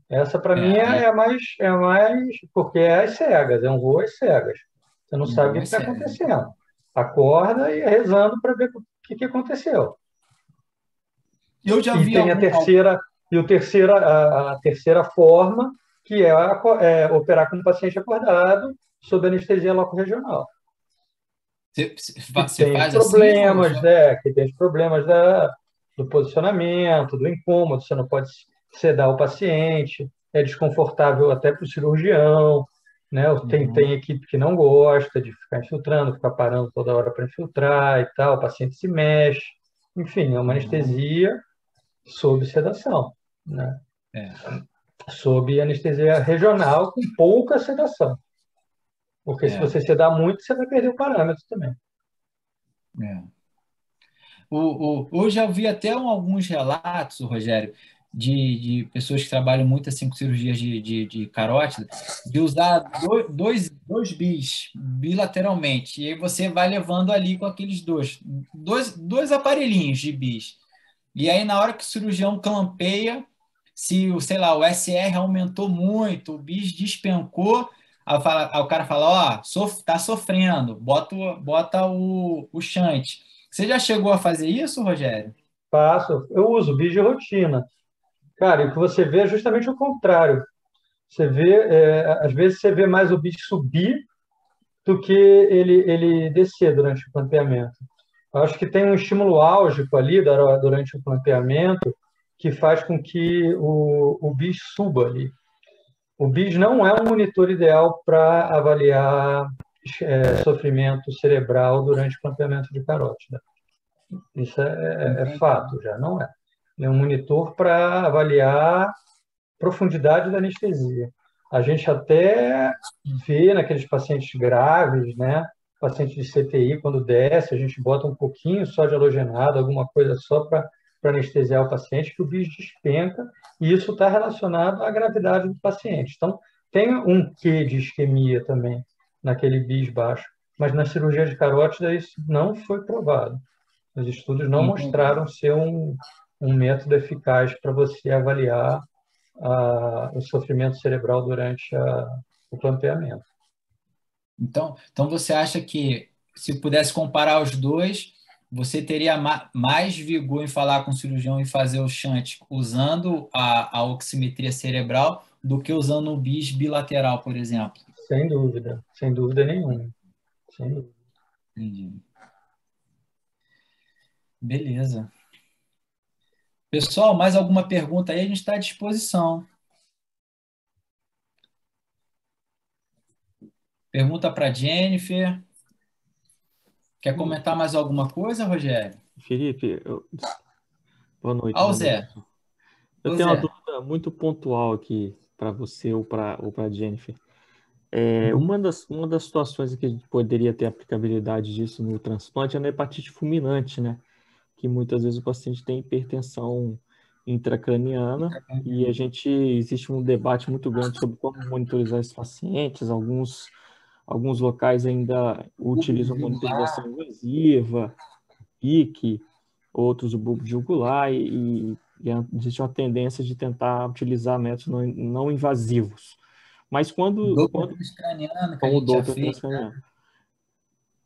Essa para mim é mais porque é às cegas, é um voo às cegas. Você não sabe o que está acontecendo. Acorda e rezando para ver o que aconteceu. Eu já vi tem a terceira forma, que é operar com o paciente acordado sob anestesia loco-regional. Você faz problemas, assim? Que tem os problemas do posicionamento, do incômodo, você não pode sedar o paciente, é desconfortável até para o cirurgião, né? Tem equipe que não gosta de ficar infiltrando, ficar parando toda hora para infiltrar e tal, o paciente se mexe, enfim, é uma anestesia sob sedação, né? Sob anestesia regional com pouca sedação. Porque se você sedar muito, você vai perder o parâmetro também. Eu já vi até alguns relatos, Rogério, de pessoas que trabalham muito assim com cirurgias de carótida, de usar dois bis bilateralmente. E aí você vai levando ali com aqueles dois aparelhinhos de bis. E aí, na hora que o cirurgião clampeia, se o SR aumentou muito, o bis despencou, aí o cara fala, tá sofrendo, bota o shunt. Você já chegou a fazer isso, Rogério? Faço. Eu uso bis de rotina. Cara, e o que você vê é justamente o contrário. Você vê, às vezes você vê mais o bis subir do que ele descer durante o clampeamento. Eu acho que tem um estímulo álgico ali durante o clampeamento que faz com que o bis suba ali. O bis não é um monitor ideal para avaliar sofrimento cerebral durante o clampeamento de carótida. Isso é fato, já não é. É um monitor para avaliar profundidade da anestesia. A gente até vê naqueles pacientes graves, né? Paciente de CTI, quando desce, a gente bota um pouquinho só de halogenado, alguma coisa só para anestesiar o paciente, que o bis despenca, e isso está relacionado à gravidade do paciente. Então, tem um quê de isquemia também, naquele bis baixo, mas na cirurgia de carótida isso não foi provado. Os estudos não mostraram ser um método eficaz para você avaliar o sofrimento cerebral durante o clampeamento. Então você acha que, se pudesse comparar os dois, você teria mais vigor em falar com o cirurgião e fazer o shunt usando a oximetria cerebral do que usando o bis bilateral, por exemplo? Sem dúvida nenhuma. Sem dúvida. Entendi. Beleza. Pessoal, mais alguma pergunta aí? A gente está à disposição. Pergunta para a Jennifer. Quer comentar mais alguma coisa, Rogério? Felipe, boa noite. Ao Zé. Eu tenho uma dúvida muito pontual aqui para você ou para a Jennifer. Uma das situações que a gente poderia ter aplicabilidade disso no transplante é na hepatite fulminante, né? Que muitas vezes o paciente tem hipertensão intracraniana e existe um debate muito grande sobre como monitorizar esses pacientes. Alguns locais ainda utilizam monitorização invasiva, PIC, outros o bulbo jugular e existe uma tendência de tentar utilizar métodos não invasivos. Mas quando transcraniano, que a gente já fez, né?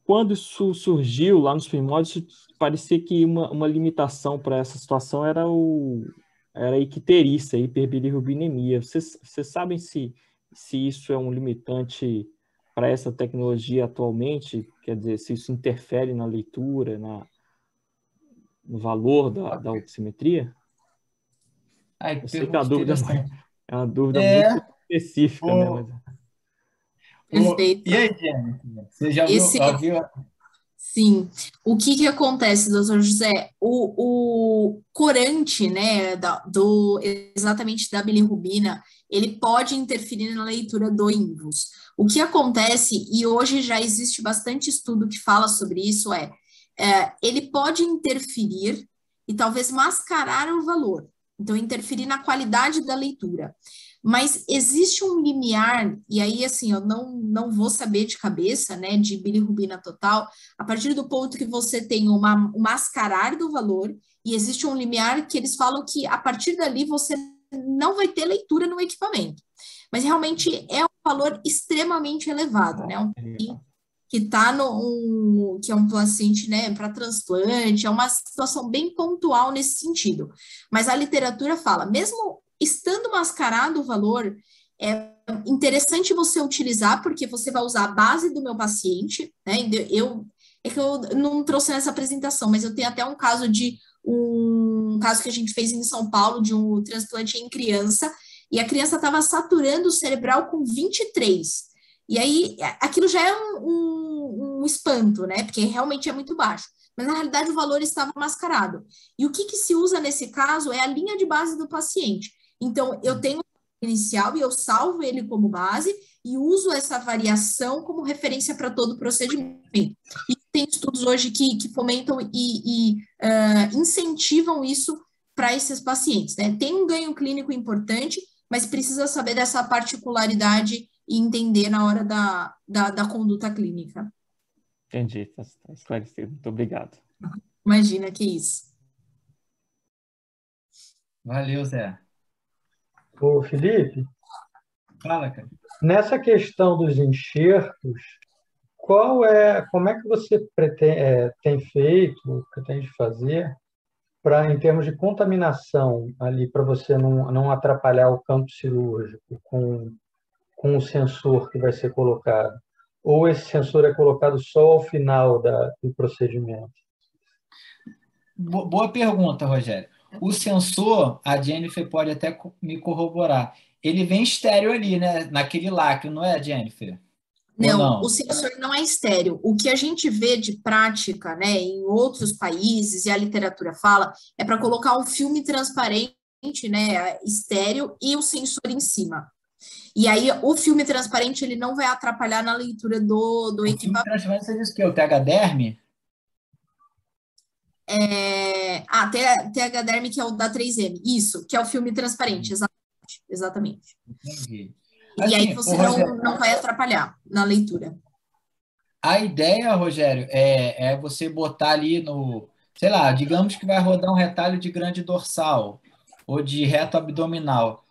Quando isso surgiu lá nos primórdios, parecia que uma limitação para essa situação era a icterícia, a hiperbilirrubinemia. Vocês sabem se isso é um limitante para essa tecnologia atualmente? Quer dizer, se isso interfere na leitura, no valor da oximetria? Eu sei que é uma dúvida muito específica, né? Perfeito. E aí, Jennifer? Você já viu? Sim. O que acontece, doutor José? O corante, né, exatamente da bilirrubina, ele pode interferir na leitura do INVUS. O que acontece, e hoje já existe bastante estudo que fala sobre isso, ele pode interferir e talvez mascarar o valor. Então, interferir na qualidade da leitura. Mas existe um limiar, e aí, assim, eu não vou saber de cabeça, né, de bilirrubina total, a partir do ponto que você tem um mascarar do valor, e existe um limiar que eles falam que, a partir dali, você não vai ter leitura no equipamento. Mas, realmente, é um valor extremamente elevado, né, que está que é um paciente, né, para transplante, é uma situação bem pontual nesse sentido. Mas a literatura fala, mesmo estando mascarado o valor, é interessante você utilizar, porque você vai usar a base do meu paciente, né? É que eu não trouxe nessa apresentação, mas eu tenho até um caso que a gente fez em São Paulo, de um transplante em criança, e a criança estava saturando o cerebral com 23. E aí, aquilo já é um espanto, né? Porque realmente é muito baixo. Mas, na realidade, o valor estava mascarado. E o que se usa nesse caso é a linha de base do paciente. Então, eu tenho o inicial e eu salvo ele como base e uso essa variação como referência para todo o procedimento. E tem estudos hoje que fomentam e incentivam isso para esses pacientes, né? Tem um ganho clínico importante, mas precisa saber dessa particularidade e entender na hora da conduta clínica. Entendi, está esclarecido. Muito obrigado. Imagina, que isso. Valeu, Zé. Ô, Felipe, fala, cara. Nessa questão dos enxertos, como é que você tem feito, pretende fazer, em termos de contaminação ali, para você não atrapalhar o campo cirúrgico com o sensor que vai ser colocado? Ou esse sensor é colocado só ao final do procedimento? Boa pergunta, Rogério. O sensor, a Jennifer pode até me corroborar, ele vem estéreo ali, né? Naquele lacre, não é, Jennifer? Não, o sensor não é estéreo. O que a gente vê de prática, né, em outros países, e a literatura fala, é para colocar um filme transparente, né, estéreo, e o sensor em cima. E aí, o filme transparente, ele não vai atrapalhar na leitura do equipamento. O filme transparente, você disse o quê? O TH-derm? TH-derm, que é o da 3M. Isso, que é o filme transparente, exatamente. Entendi. E aí Assim, você Rogério, não vai atrapalhar na leitura. a ideia, Rogério, é você botar ali no, sei lá, digamos que vai rodar um retalho de grande dorsal ou de reto abdominal.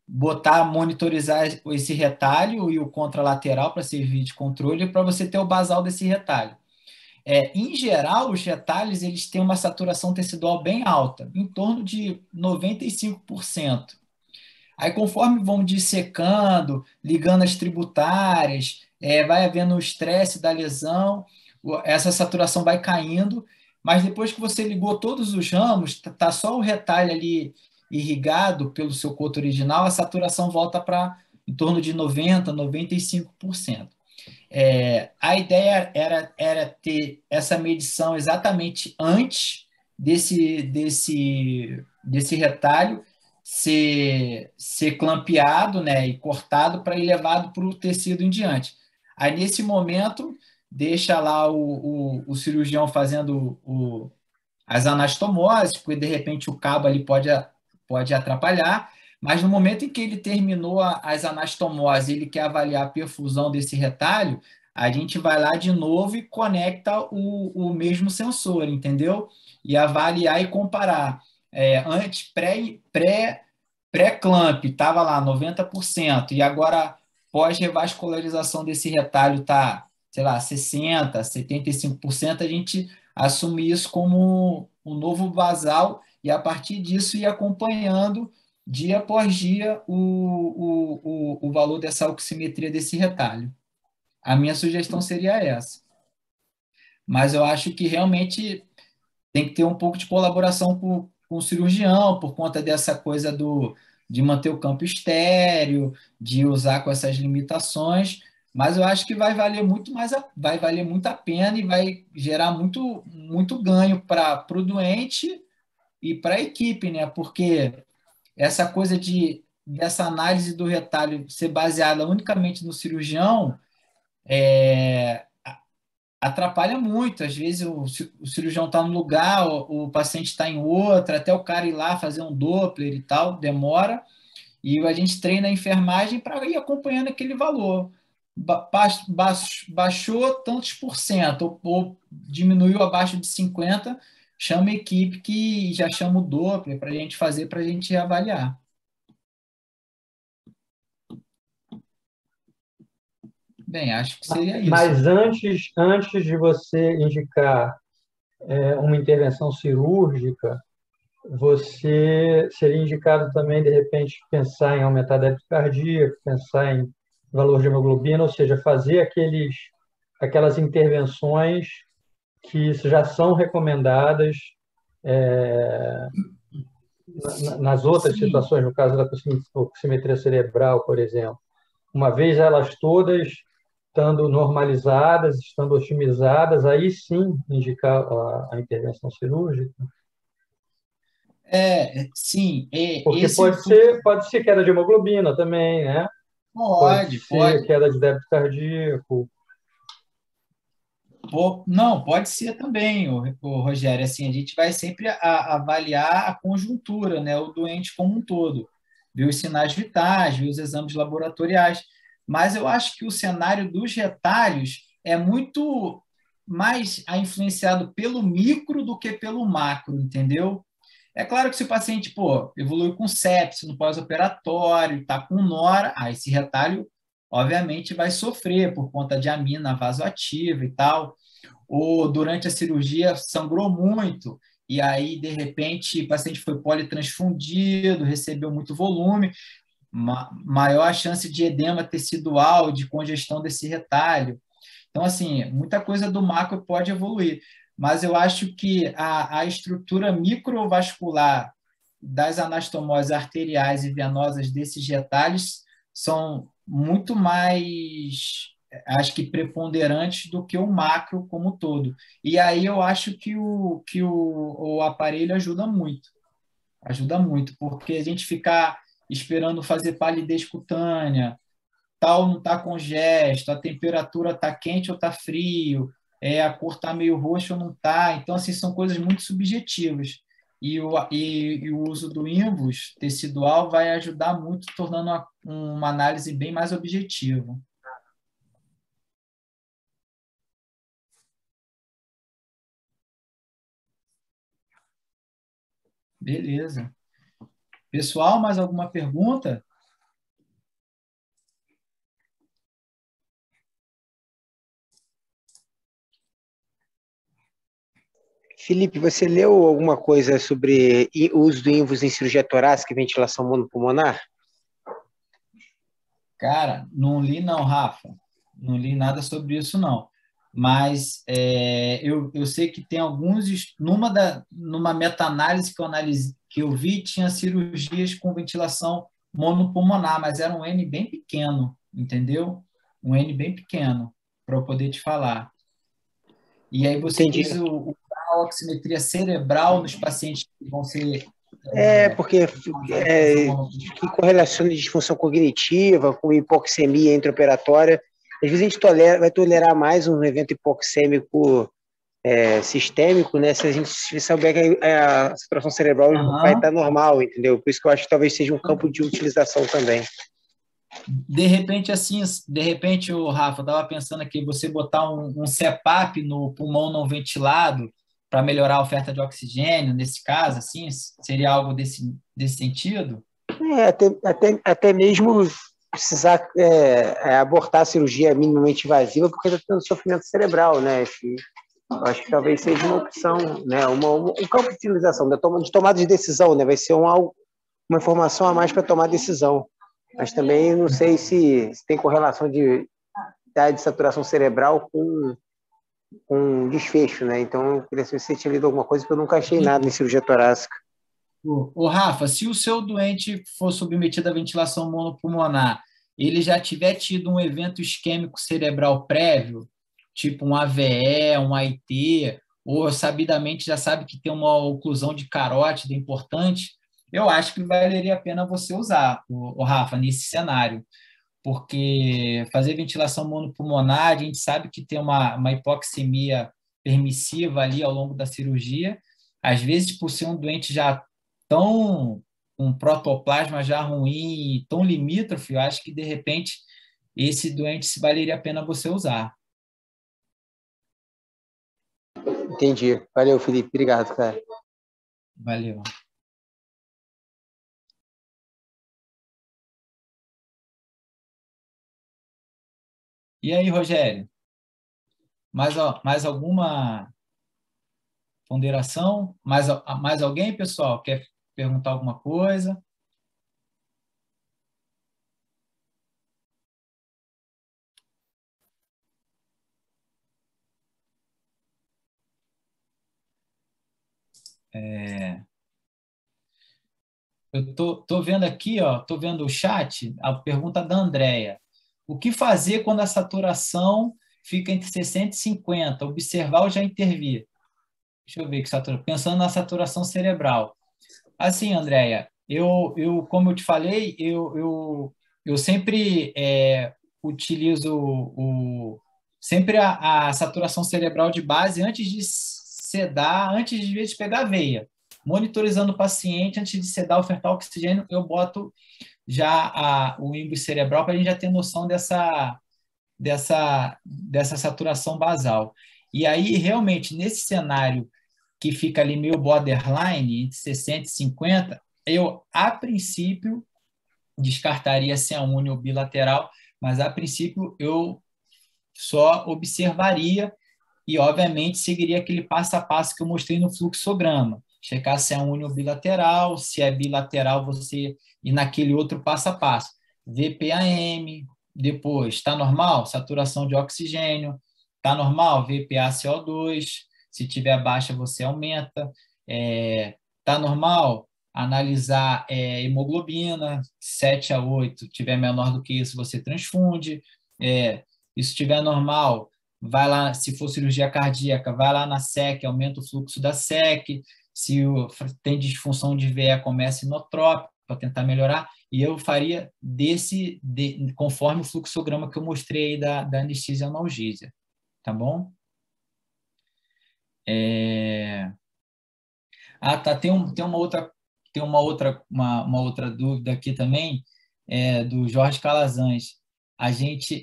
Botar, monitorizar esse retalho e o contralateral para servir de controle para você ter o basal desse retalho. Em geral, os retalhos eles têm uma saturação tecidual bem alta, em torno de 95%. Aí, conforme vão dissecando, ligando as tributárias, vai havendo o estresse da lesão, essa saturação vai caindo, mas depois que você ligou todos os ramos, tá só o retalho ali irrigado pelo seu coto original, a saturação volta para em torno de 90%, 95%. A ideia era ter essa medição exatamente antes desse retalho ser clampeado, né, e cortado para ir levado para o tecido em diante. Aí, nesse momento, deixa lá o cirurgião fazendo as anastomoses, porque de repente o cabo ali pode atrapalhar, mas no momento em que ele terminou as anastomoses, ele quer avaliar a perfusão desse retalho, a gente vai lá de novo e conecta o mesmo sensor, entendeu? E avaliar e comparar. Antes, pré-clamp, estava lá 90%, e agora pós-revascularização desse retalho está, sei lá, 60%, 75%, a gente assume isso como um novo basal e, a partir disso, ir acompanhando dia após dia o valor dessa oximetria desse retalho. A minha sugestão seria essa. Mas eu acho que realmente tem que ter um pouco de colaboração com o cirurgião, por conta dessa coisa de manter o campo estéreo, de usar com essas limitações, mas eu acho que vai valer muito vai valer muito a pena e vai gerar muito, muito ganho para o doente e para a equipe, né? Porque essa coisa dessa análise do retalho ser baseada unicamente no cirurgião atrapalha muito. Às vezes o cirurgião está num lugar, o paciente está em outro, até o cara ir lá fazer um Doppler e tal, demora. E a gente treina a enfermagem para ir acompanhando aquele valor. Baixou tantos por cento, ou diminuiu abaixo de 50%, chama a equipe que já chama o Doppler para a gente fazer, para a gente avaliar. Bem, acho que seria isso. Mas antes de você indicar uma intervenção cirúrgica, você seria indicado também, de repente, pensar em aumentar débito cardíaco, pensar em valor de hemoglobina, ou seja, fazer aquelas intervenções que já são recomendadas nas outras Sim. situações, no caso da oximetria cerebral, por exemplo. Uma vez elas todas estando normalizadas, estando otimizadas, aí sim indicar a intervenção cirúrgica. Sim. Porque pode ser queda de hemoglobina também, né? Pode ser queda de débito cardíaco. Não, pode ser também, o Rogério. Assim, a gente vai sempre avaliar a conjuntura, né? O doente como um todo, ver os sinais vitais, ver os exames laboratoriais. Mas eu acho que o cenário dos retalhos é muito mais influenciado pelo micro do que pelo macro, entendeu? É claro que se o paciente, evolui com sepse no pós-operatório, está com NORA, esse retalho, obviamente, vai sofrer por conta de amina vasoativa e tal. Ou durante a cirurgia sangrou muito, e aí, de repente, o paciente foi politransfundido, recebeu muito volume, maior a chance de edema tecidual, de congestão desse retalho. Então, assim, muita coisa do macro pode evoluir, mas eu acho que a estrutura microvascular das anastomoses arteriais e venosas desses retalhos são muito mais, acho que, preponderantes do que o macro como um todo. E aí eu acho que o aparelho ajuda muito, porque a gente ficar esperando fazer palidez cutânea, tal não está com gesto, a temperatura está quente ou está frio, a cor está meio roxa ou não está. Então, assim, são coisas muito subjetivas. e o uso do Invus tecidual vai ajudar muito, tornando uma análise bem mais objetiva. Beleza. Pessoal, mais alguma pergunta? Felipe, você leu alguma coisa sobre o uso do Invus em cirurgia torácica e ventilação monopulmonar? Cara, não li não, Rafa. Não li nada sobre isso, não. Mas eu sei que tem alguns... Numa meta-análise que eu vi, tinha cirurgias com ventilação monopulmonar, mas era um N bem pequeno, entendeu? Um N bem pequeno, para eu poder te falar. E aí você Entendi. diz a oximetria cerebral nos pacientes que vão ser... Porque que correlaciona disfunção cognitiva com hipoxemia intraoperatória. Às vezes a gente vai tolerar mais um evento hipoxêmico sistêmico, né? Se a gente souber que a saturação cerebral vai estar normal, entendeu? Por isso que eu acho que talvez seja um campo de utilização também. De repente, o Rafa, eu estava pensando aqui, você botar um CPAP no pulmão não ventilado para melhorar a oferta de oxigênio, nesse caso, assim, seria algo desse sentido? Até mesmo precisar abortar a cirurgia minimamente invasiva porque está tendo sofrimento cerebral, né? Eu acho que talvez seja uma opção, né? Um campo de utilização, de tomada de decisão, né? Vai ser uma informação a mais para tomar decisão. Mas também não sei se tem correlação de saturação cerebral com desfecho, né? Então, eu queria saber se você tinha lido alguma coisa, porque eu nunca achei nada em cirurgia torácica. Ô, Rafa, se o seu doente for submetido à ventilação monopulmonar, ele já tiver tido um evento isquêmico cerebral prévio, tipo um AVE, um AIT, ou sabidamente já sabe que tem uma oclusão de carótida importante, eu acho que valeria a pena você usar, o Rafa, nesse cenário. Porque fazer ventilação monopulmonar, a gente sabe que tem uma hipoxemia permissiva ali ao longo da cirurgia, às vezes por ser um doente já tão um protoplasma já ruim, tão limítrofe, eu acho que de repente esse doente se valeria a pena você usar. Entendi. Valeu, Felipe. Obrigado, cara. Valeu. E aí, Rogério? Mais alguma ponderação? Mais alguém, pessoal? Quer perguntar alguma coisa? Eu tô vendo aqui, ó, tô vendo o chat, a pergunta da Andrea. O que fazer quando a saturação fica entre 60 e 50? Observar ou já intervir? Deixa eu ver que pensando na saturação cerebral. Assim, Andrea, como eu te falei, eu sempre utilizo sempre a saturação cerebral de base antes de sedar, antes de vezes pegar a veia. Monitorizando o paciente, antes de sedar, ofertar oxigênio, eu boto já o Invus cerebral para a gente já ter noção dessa saturação basal. E aí, realmente, nesse cenário que fica ali meio borderline, entre 60 e 50, eu, a princípio, descartaria se é único ou bilateral, mas, a princípio, eu só observaria e, obviamente, seguiria aquele passo a passo que eu mostrei no fluxograma. Checar se é único ou bilateral, se é bilateral, você ir naquele outro passo a passo. VPAM, depois, está normal? Saturação de oxigênio. Está normal? VPA-CO2. Se tiver baixa, você aumenta. Está normal? Analisar hemoglobina, 7 a 8. Tiver menor do que isso, você transfunde. Se estiver normal, vai lá, se for cirurgia cardíaca, vai lá na SEC, aumenta o fluxo da SEC. Se tem disfunção de veia, começa inotrópico para tentar melhorar. E eu faria conforme o fluxograma que eu mostrei aí da anestesia e analgesia. Tá bom? Ah, tá. Uma outra dúvida aqui também, do Jorge Calazans.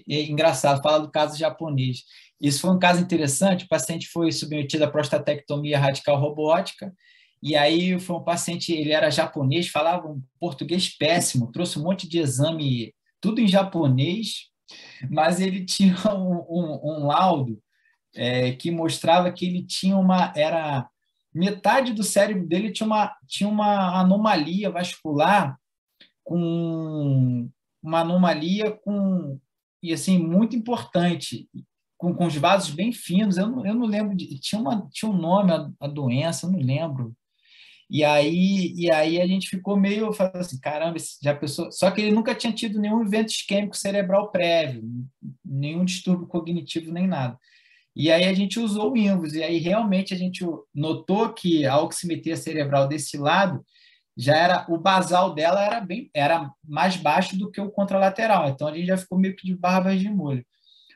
Engraçado, fala do caso japonês. Isso foi um caso interessante. O paciente foi submetido à prostatectomia radical robótica, e aí foi um paciente, ele era japonês, falava um português péssimo, trouxe um monte de exame, tudo em japonês, mas ele tinha um laudo que mostrava que ele tinha metade do cérebro dele tinha uma anomalia vascular, com uma anomalia e assim muito importante, com os vasos bem finos. Eu não lembro tinha um nome a doença, eu não lembro. E aí a gente ficou meio falando assim, caramba, já pensou? Só que ele nunca tinha tido nenhum evento isquêmico cerebral prévio, nenhum distúrbio cognitivo nem nada. E aí a gente usou o Invus, e aí realmente a gente notou que a oximetria cerebral desse lado o basal dela era mais baixo do que o contralateral, então a gente já ficou meio que de barbas de molho.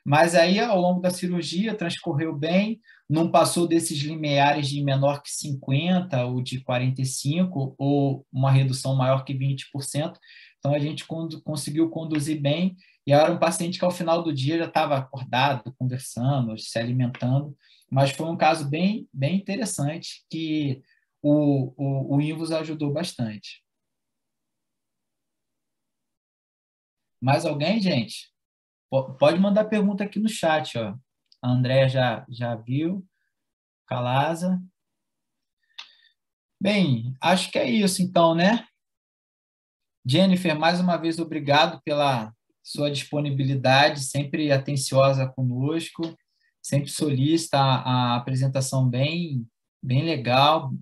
Mas aí, ao longo da cirurgia, transcorreu bem, não passou desses limiares de menor que 50 ou de 45, ou uma redução maior que 20%. Então, a gente conseguiu conduzir bem, e era um paciente que, ao final do dia, já estava acordado, conversando, se alimentando, mas foi um caso bem, bem interessante, que o Invus ajudou bastante. Mais alguém, gente? Pode mandar pergunta aqui no chat, ó. A Andréa já viu. Calaza. Bem, acho que é isso então, né? Jennifer, mais uma vez, obrigado pela sua disponibilidade, sempre atenciosa conosco, sempre solícita, a apresentação bem, bem legal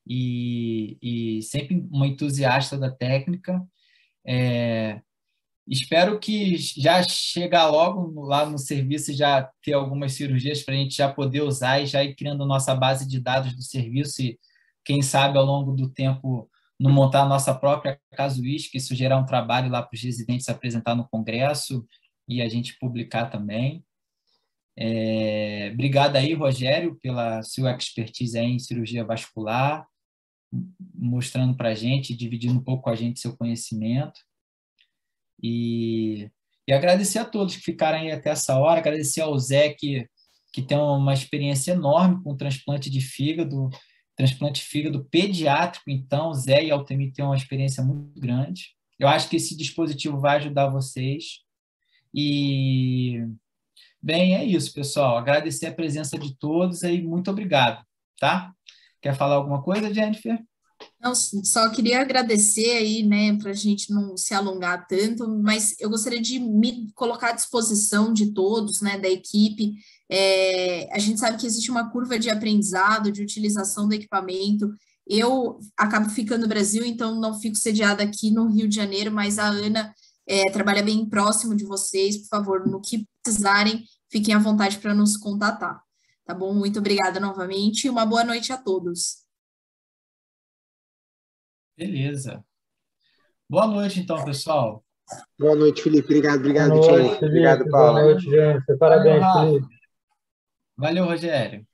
e sempre uma entusiasta da técnica. Espero que já chegar logo lá no serviço e já ter algumas cirurgias para a gente já poder usar e já ir criando nossa base de dados do serviço e, quem sabe, ao longo do tempo, não montar a nossa própria casuística, isso gerar um trabalho lá para os residentes apresentar no congresso e a gente publicar também. Obrigado aí, Rogério, pela sua expertise aí em cirurgia vascular, mostrando para a gente, dividindo um pouco com a gente seu conhecimento. E agradecer a todos que ficaram aí até essa hora, agradecer ao Zé, que tem uma experiência enorme com transplante de fígado pediátrico. Então, o Zé e a Altemir têm uma experiência muito grande. Eu acho que esse dispositivo vai ajudar vocês. E, bem, é isso, pessoal. Agradecer a presença de todos e muito obrigado, tá? Quer falar alguma coisa, Jennifer? Não, só queria agradecer aí, né, para a gente não se alongar tanto, mas eu gostaria de me colocar à disposição de todos, né, da equipe. A gente sabe que existe uma curva de aprendizado, de utilização do equipamento. Eu acabo ficando no Brasil, então não fico sediada aqui no Rio de Janeiro, mas a Ana trabalha bem próximo de vocês. Por favor, no que precisarem, fiquem à vontade para nos contatar. Tá bom? Muito obrigada novamente e uma boa noite a todos. Beleza. Boa noite, então, pessoal. Boa noite, Felipe. Obrigado, Boa noite, Jennifer. Felipe. Obrigado, Paula. Boa noite, Jennifer. Parabéns, Valeu, Felipe. Valeu, Rogério.